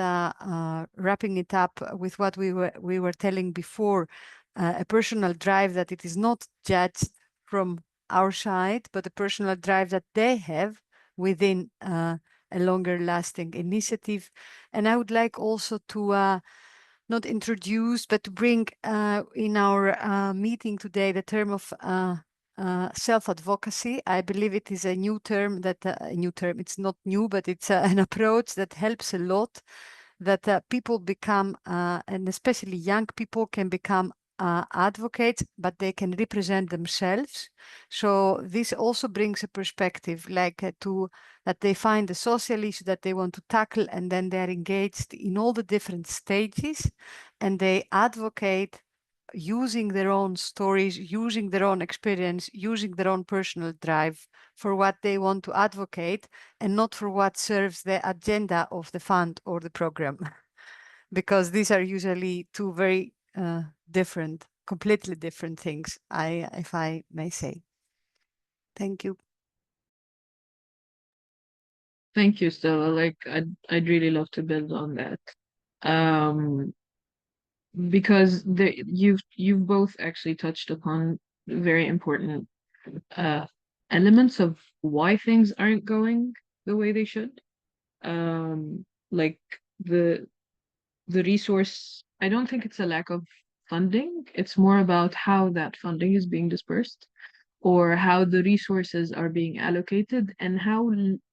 Speaker 3: wrapping it up with what we were telling before, a personal drive that it is not judged from our side, but a personal drive that they have within a longer lasting initiative. And I would like also to not introduce, but to bring in our meeting today the term of self-advocacy. I believe it is a new term, it's not new, but it's an approach that helps a lot, that people become, and especially young people can become advocates, but they can represent themselves. So this also brings a perspective, like that they find the social issue that they want to tackle, and then they're engaged in all the different stages, and they advocate using their own stories, using their own experience, using their own personal drive for what they want to advocate, and not for what serves the agenda of the fund or the program. Because these are usually two very different, completely different things, if I may say. Thank you.
Speaker 4: Thank you, Stella. Like, I'd really love to build on that. Because you've both actually touched upon very important elements of why things aren't going the way they should. Like the resource, I don't think it's a lack of funding. It's more about how that funding is being dispersed. or how the resources are being allocated, and how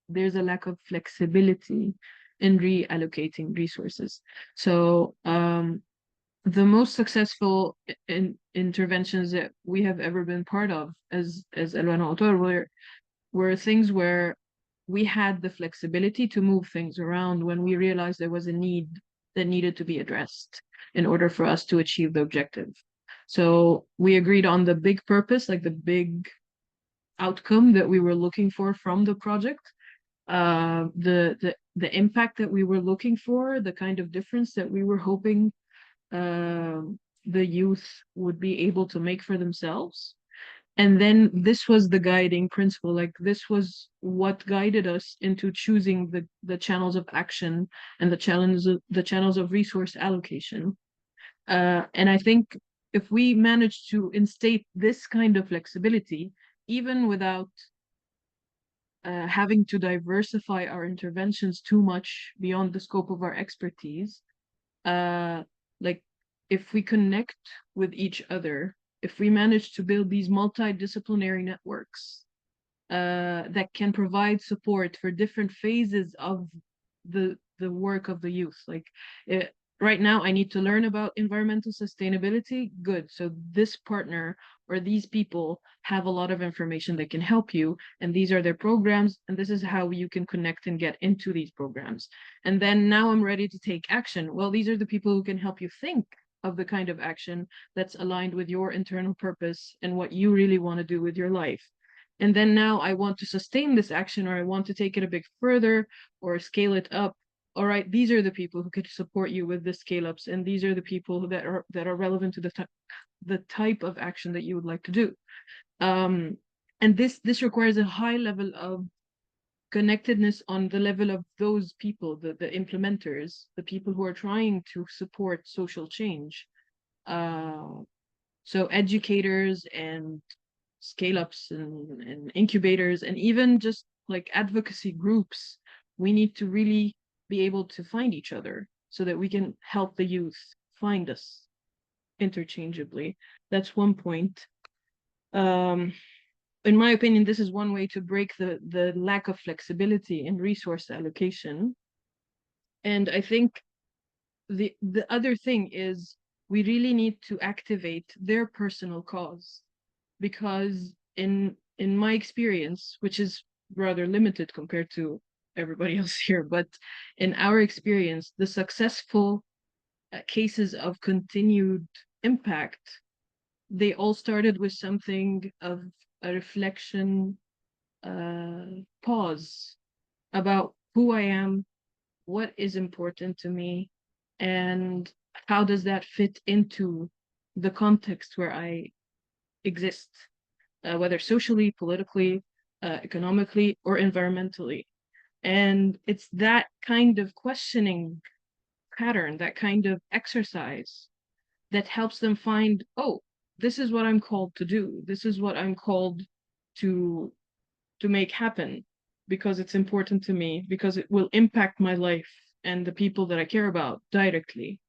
Speaker 4: there's a lack of flexibility in reallocating resources. So the most successful interventions that we have ever been part of as Alwan-wa-Awtar were things where we had the flexibility to move things around when we realized there was a need that needed to be addressed in order for us to achieve the objective. So we agreed on the big purpose, like the big outcome that we were looking for from the project, the impact that we were looking for, the kind of difference that we were hoping the youth would be able to make for themselves. And then this was the guiding principle, like this was what guided us into choosing the channels of action and the channels of resource allocation. And I think if we manage to instate this kind of flexibility, even without having to diversify our interventions too much beyond the scope of our expertise, like if we connect with each other, if we manage to build these multidisciplinary networks that can provide support for different phases of the work of the youth, like right now I need to learn about environmental sustainability. Good. So this partner or these people have a lot of information that can help you, and these are their programs, and this is how you can connect and get into these programs. And then now I'm ready to take action. Well, these are the people who can help you think of the kind of action that's aligned with your internal purpose and what you really want to do with your life. And then now I want to sustain this action, or I want to take it a bit further or scale it up. All right, these are the people who can support you with the scale ups, and these are the people that are relevant to the type of action that you would like to do. And this requires a high level of connectedness on the level of those people, the implementers, the people who are trying to support social change. So educators and scale-ups and incubators, and even just like advocacy groups, we need to really be able to find each other so that we can help the youth find us interchangeably. That's one point. In my opinion, this is one way to break the lack of flexibility in resource allocation. And I think the other thing is we really need to activate their personal cause, because in my experience, which is rather limited compared to everybody else here, but in our experience, the successful cases of continued impact, they all started with something of a reflection, pause about who I am, what is important to me, and how does that fit into the context where I exist, whether socially, politically, economically, or environmentally. And it's that kind of questioning pattern, that kind of exercise that helps them find, oh, this is what I'm called to do. This is what I'm called to make happen, because it's important to me, because it will impact my life and the people that I care about directly.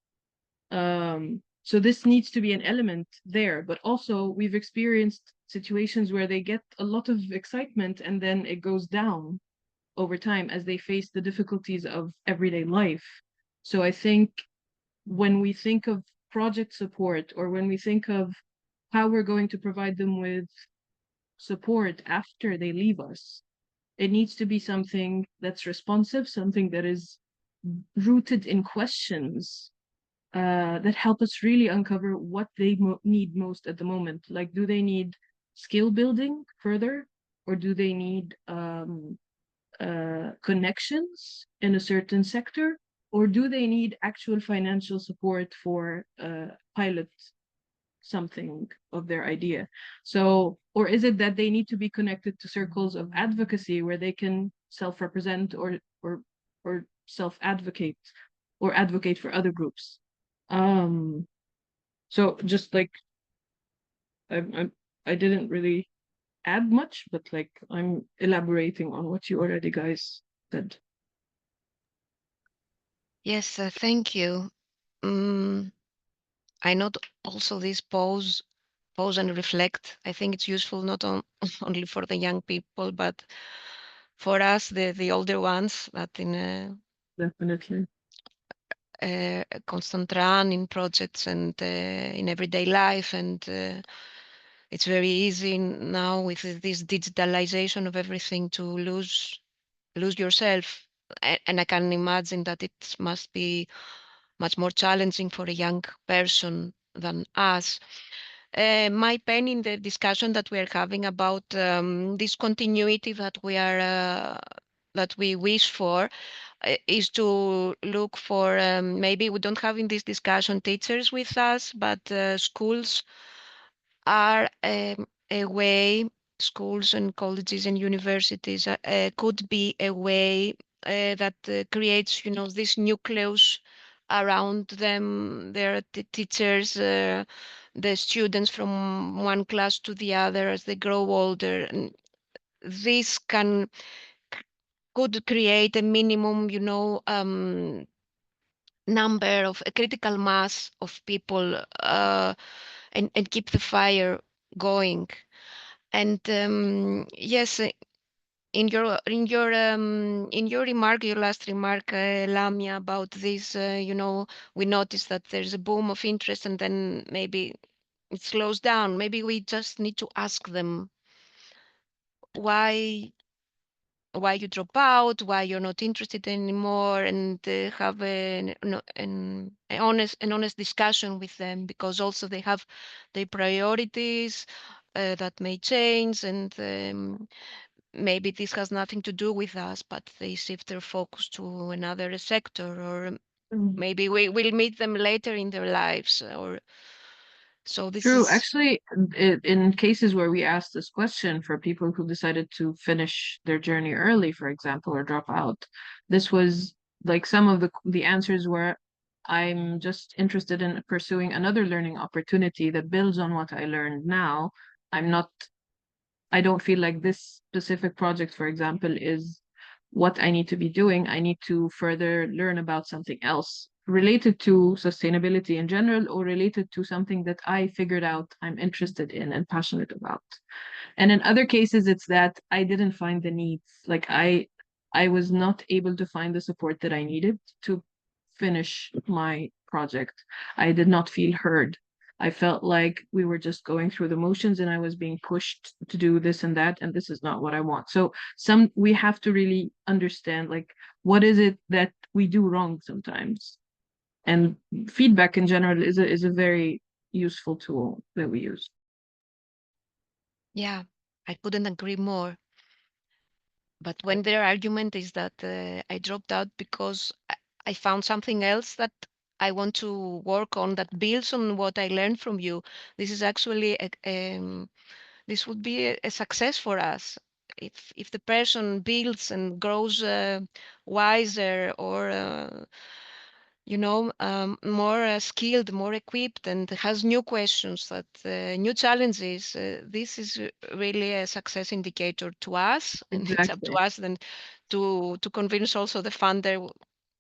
Speaker 4: So this needs to be an element there, but also we've experienced situations where they get a lot of excitement and then it goes down over time as they face the difficulties of everyday life. So I think when we think of project support, or when we think of how we're going to provide them with support after they leave us, it needs to be something that's responsive, something that is rooted in questions that help us really uncover what they need most at the moment. Like, do they need skill building further, or do they need connections in a certain sector, or do they need actual financial support for pilot something of their idea? So, or is it that they need to be connected to circles of advocacy where they can self-represent or self-advocate or advocate for other groups? So just like I didn't really add much, but like I'm elaborating on what you already guys said.
Speaker 2: Yes, thank you. I note also this pause pause and reflect. I think it's useful not only for the young people, but for us, the older ones, that in
Speaker 4: Definitely.
Speaker 2: a constant run in projects and in everyday life. And it's very easy now with this digitalization of everything to lose yourself. And I can imagine that it must be much more challenging for a young person than us. My pen in the discussion that we are having about this continuity that we wish for is to look for, maybe we don't have in this discussion teachers with us, but schools are a way, schools and colleges and universities could be a way that creates, this nucleus around them. There are the teachers, the students from one class to the other as they grow older. And this could create a minimum, number of a critical mass of people, and keep the fire going. And yes, in your remark, your last remark, Lamia, about this, we noticed that there's a boom of interest, and then maybe it slows down. Maybe we just need to ask them why you drop out, why you're not interested anymore, and have an honest discussion with them, because also they have their priorities that may change, and maybe this has nothing to do with us, but they shift their focus to another sector, or
Speaker 4: Mm.
Speaker 2: maybe we will meet them later in their lives, or so this
Speaker 4: True.
Speaker 2: is.
Speaker 4: Actually, in cases where we asked this question for people who decided to finish their journey early, for example, or drop out, this was like some of the answers were, I'm just interested in pursuing another learning opportunity that builds on what I learned now. I'm not, I don't feel like this specific project, for example, is what I need to be doing. I need to further learn about something else related to sustainability in general, or related to something that I figured out I'm interested in and passionate about. And in other cases, it's that I didn't find the needs. Like I was not able to find the support that I needed to finish my project. I did not feel heard. I felt like we were just going through the motions and I was being pushed to do this and that, and this is not what I want. So we have to really understand, like, what is it that we do wrong sometimes? And feedback in general is a very useful tool that we use.
Speaker 2: Yeah, I couldn't agree more. But when their argument is that I dropped out because I found something else that I want to work on that builds on what I learned from you, this is actually this would be a success for us. If the person builds and grows wiser, or more skilled, more equipped, and has new questions, that new challenges, this is really a success indicator to us, and it's up to
Speaker 4: Exactly.
Speaker 2: us then to convince also the funder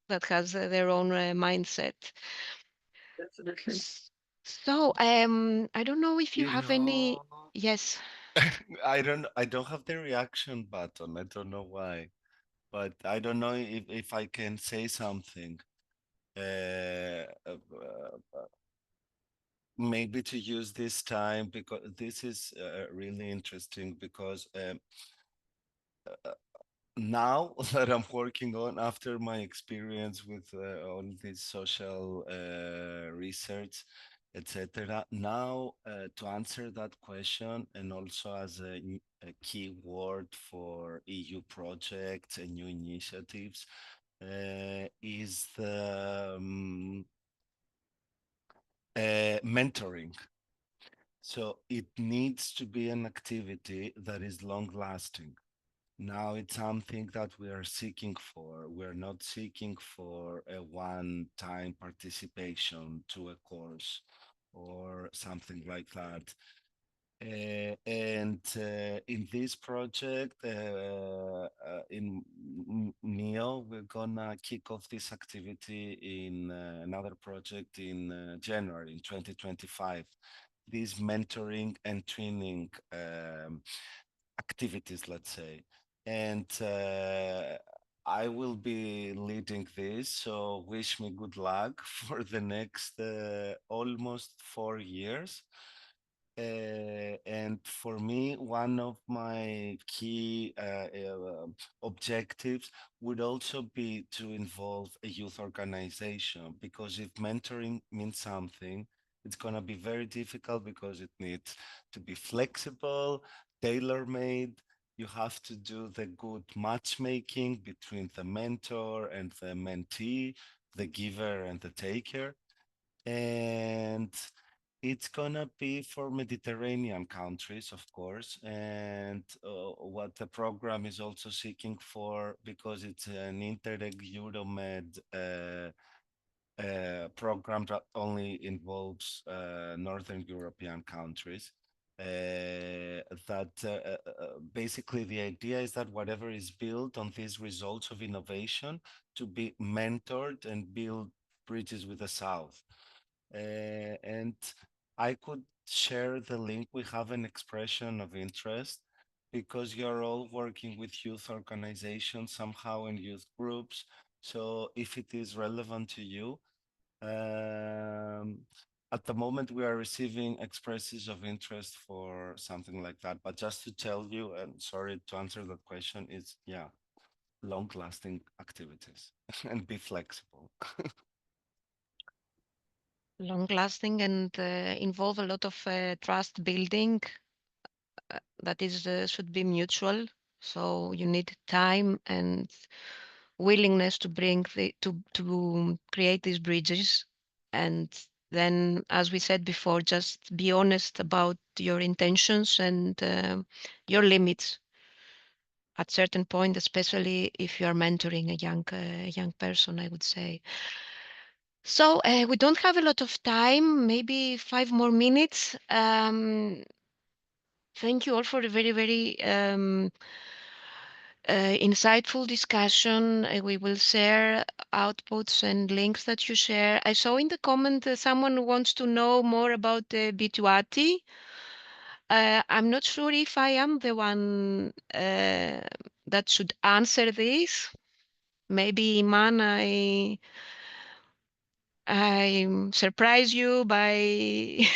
Speaker 2: that has their own mindset.
Speaker 4: Definitely.
Speaker 2: So I don't know if you
Speaker 5: You
Speaker 2: have any.
Speaker 5: know,
Speaker 2: Yes.
Speaker 5: I don't have the reaction button. I don't know why, but I don't know if I can say something. Maybe to use this time, because this is really interesting, because now that I'm working on, after my experience with all this social research, etc. Now, to answer that question, and also as a key word for EU projects and new initiatives, is the mentoring. So it needs to be an activity that is long lasting. Now it's something that we are seeking for. We're not seeking for a one-time participation to a course or something like that. And in this project, in NEO, we're gonna kick off this activity in another project in January in 2025. these mentoring and training activities, let's say. And I will be leading this, so wish me good luck for the next almost 4 years. And for me, one of my key objectives would also be to involve a youth organization, because if mentoring means something, it's going to be very difficult because it needs to be flexible, tailor-made. You have to do the good matchmaking between the mentor and the mentee, the giver and the taker. And it's gonna be for Mediterranean countries, of course, and what the program is also seeking for, because it's an Interreg Euromed program that only involves Northern European countries. That basically the idea is that whatever is built on these results of innovation to be mentored and build bridges with the South. And I could share the link. We have an expression of interest because you're all working with youth organizations somehow in youth groups. So if it is relevant to you, um, at the moment we are receiving expressions of interest for something like that. But just to tell you, and sorry to answer that question, is yeah, long-lasting activities and be flexible.
Speaker 2: Long lasting and involve a lot of trust building that is should be mutual. So you need time and willingness to bring to create these bridges. And then, as we said before, just be honest about your intentions and your limits at certain point, especially if you are mentoring a young person, I would say. So we don't have a lot of time, maybe 5 more minutes. Thank you all for a very, very insightful discussion. We will share outputs and links that you share. I saw in the comment someone who wants to know more about Bituati. I'm not sure if I am the one that should answer this. Maybe Iman, I surprise you by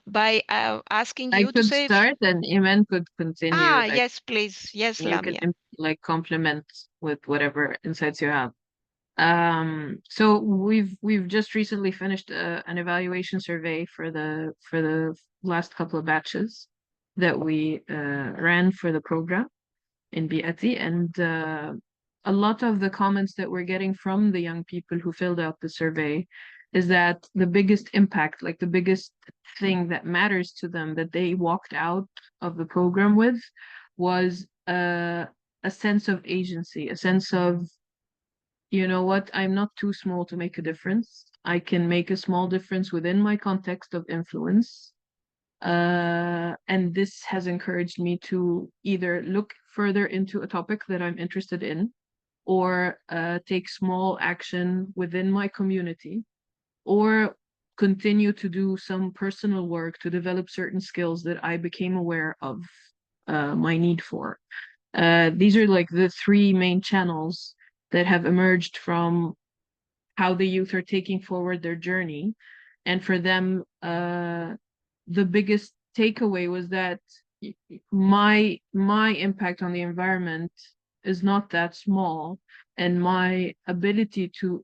Speaker 2: by asking
Speaker 4: I
Speaker 2: you to
Speaker 4: could
Speaker 2: say.
Speaker 4: start and Iman could continue. Like
Speaker 2: Yes, please. Yes,
Speaker 4: you can
Speaker 2: Lamia.
Speaker 4: like complement with whatever insights you have. So we've just recently finished an evaluation survey for the last couple of batches that we ran for the program in BATI, and a lot of the comments that we're getting from the young people who filled out the survey is that the biggest impact, like the biggest thing that matters to them that they walked out of the program with was a sense of agency, a sense of, you know what, I'm not too small to make a difference. I can make a small difference within my context of influence. And this has encouraged me to either look further into a topic that I'm interested in, or take small action within my community, or continue to do some personal work to develop certain skills that I became aware of my need for. These are like the three main channels that have emerged from how the youth are taking forward their journey. And for them, the biggest takeaway was that my impact on the environment is not that small, and my ability to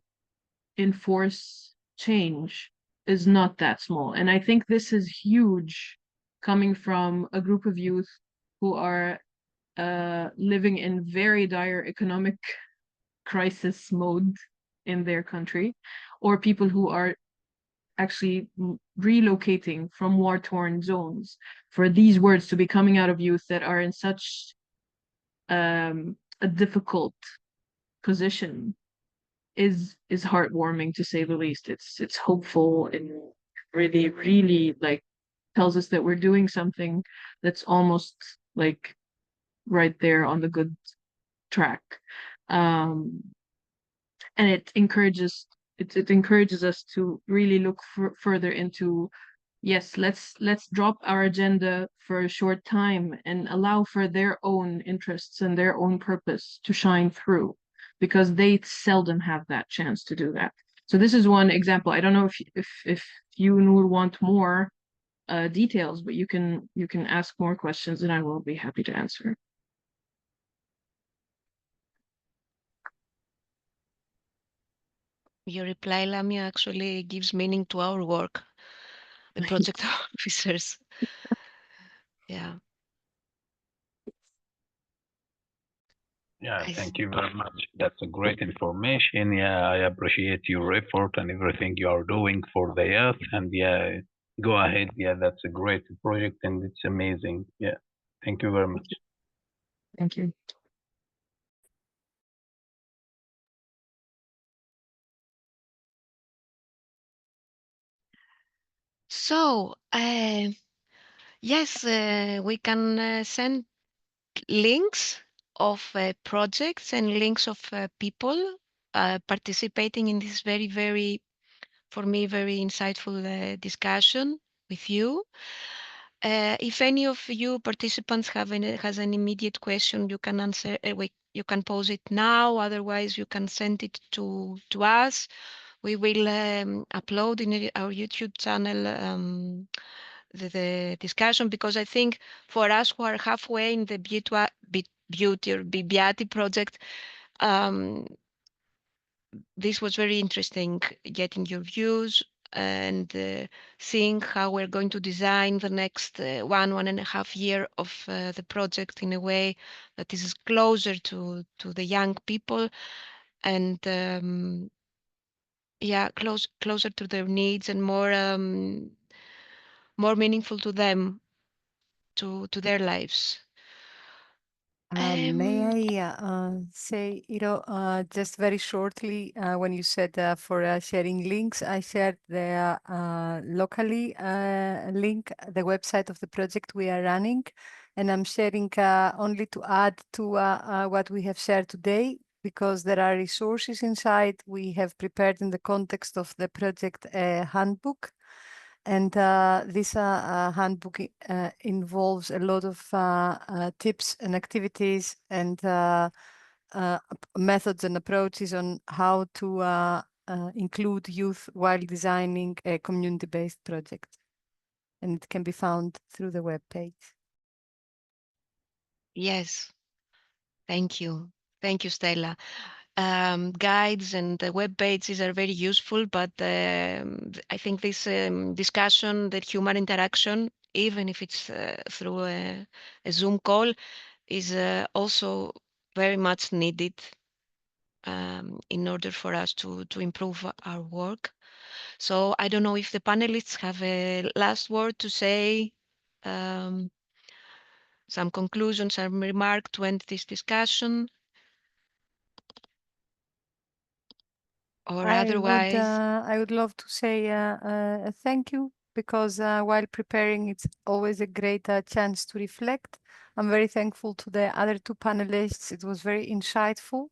Speaker 4: enforce change is not that small. And I think this is huge, coming from a group of youth who are living in very dire economic crisis mode in their country, or people who are actually relocating from war-torn zones. For these words to be coming out of youth that are in such a difficult position is heartwarming, to say the least. It's hopeful and really, really like tells us that we're doing something that's almost like right there on the good track. And it encourages us to really look further into yes, let's drop our agenda for a short time and allow for their own interests and their own purpose to shine through, because they seldom have that chance to do that. So this is one example. I don't know if you will want more details, but you can ask more questions and I will be happy to answer.
Speaker 2: Your reply, Lamiaa, actually gives meaning to our work, the project officers. Yeah.
Speaker 7: Yeah, thank you very much. That's a great information. Yeah, I appreciate your effort and everything you are doing for the youth. And yeah, go ahead. Yeah, that's a great project and it's amazing. Yeah, thank you very much.
Speaker 4: Thank you.
Speaker 2: So, yes, we can send links of projects and links of people participating in this very, very, for me, very insightful discussion with you. If any of you participants has an immediate question, you can answer. You can pose it now. Otherwise, you can send it to us. We will upload in our YouTube channel the discussion, because I think for us who are halfway in the beauty or Beati project, this was very interesting, getting your views and seeing how we're going to design the next 1.5 year of the project in a way that is closer to the young people and yeah, closer to their needs and more meaningful to them, to their lives.
Speaker 3: May I say, just very shortly, when you said for sharing links, I shared the locally link, the website of the project we are running, and I'm sharing only to add to what we have shared today, because there are resources inside. We have prepared in the context of the project a handbook. And this handbook involves a lot of tips and activities and methods and approaches on how to include youth while designing a community-based project. And it can be found through the webpage.
Speaker 2: Yes, thank you. Thank you, Stella. Guides and the web pages are very useful, but I think this discussion, that human interaction, even if it's through a Zoom call, is also very much needed in order for us to improve our work. So I don't know if the panelists have a last word to say, some conclusions, some remark to end this discussion. Or otherwise,
Speaker 3: I would love to say thank you, because while preparing, it's always a great chance to reflect. I'm very thankful to the other two panelists. It was very insightful,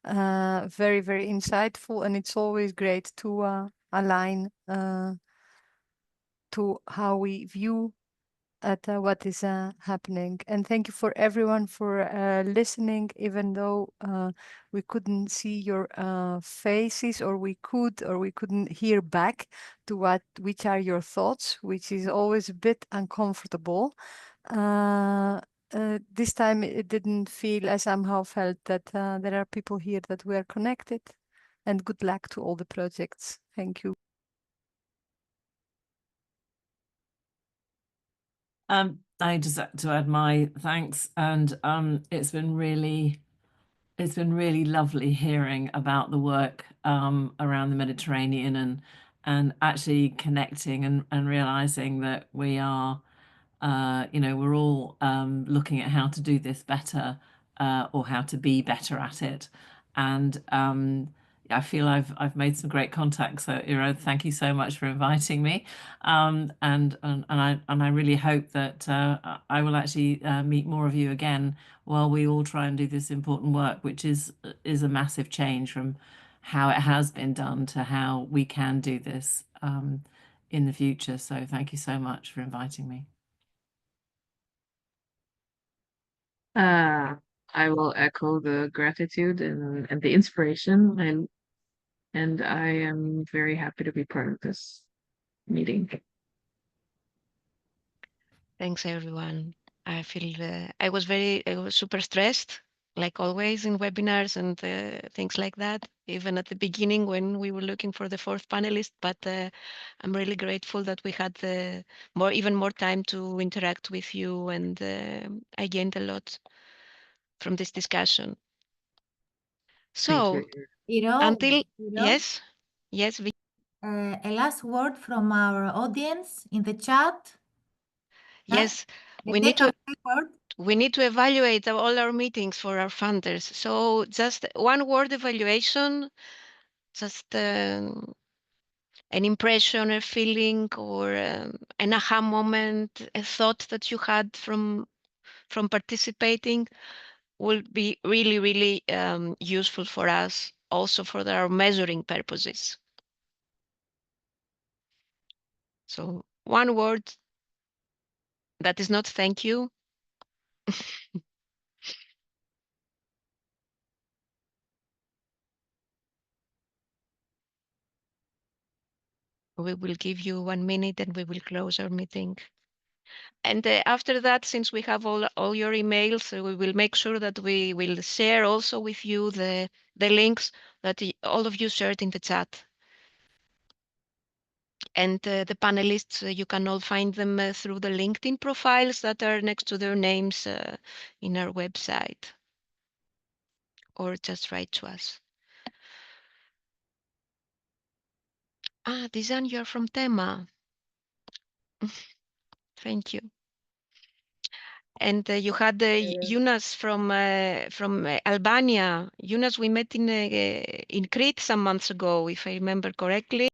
Speaker 3: very, very insightful, and it's always great to align to how we view at what is happening. And thank you for everyone for listening, even though we couldn't see your faces, or we couldn't hear back to which are your thoughts, which is always a bit uncomfortable. This time it didn't feel. I somehow felt that there are people here that we are connected. And good luck to all the projects. Thank you.
Speaker 1: I just have to add my thanks, and it's been really lovely hearing about the work around the Mediterranean, and actually connecting and realizing that we are we're all looking at how to do this better, or how to be better at it. And I feel I've made some great contacts. So, thank you so much for inviting me. And I really hope that I will actually meet more of you again while we all try and do this important work, which is a massive change from how it has been done to how we can do this in the future. So thank you so much for inviting me.
Speaker 4: I will echo the gratitude and the inspiration, and I am very happy to be part of this meeting.
Speaker 2: Thanks, everyone. I feel I was super stressed, like always in webinars and things like that, even at the beginning when we were looking for the fourth panelist. But I'm really grateful that we had even more time to interact with you, and I gained a lot from this discussion. So until yes,
Speaker 8: a last word from our audience in the chat.
Speaker 2: yes, we need to evaluate all our meetings for our funders. So just one word evaluation, just an impression, a feeling, or an aha moment, a thought that you had from participating will be really, really useful for us, also for our measuring purposes. So one word that is not thank you. We will give you 1 minute and we will close our meeting. And after that, since we have all your emails, we will make sure that we will share also with you the links that all of you shared in the chat. And the panelists, you can all find them through the LinkedIn profiles that are next to their names in our website, or just write to us. Disan, you're from Tema. Thank you. And you had Jonas from Albania. Jonas, we met in Crete some months ago, if I remember correctly.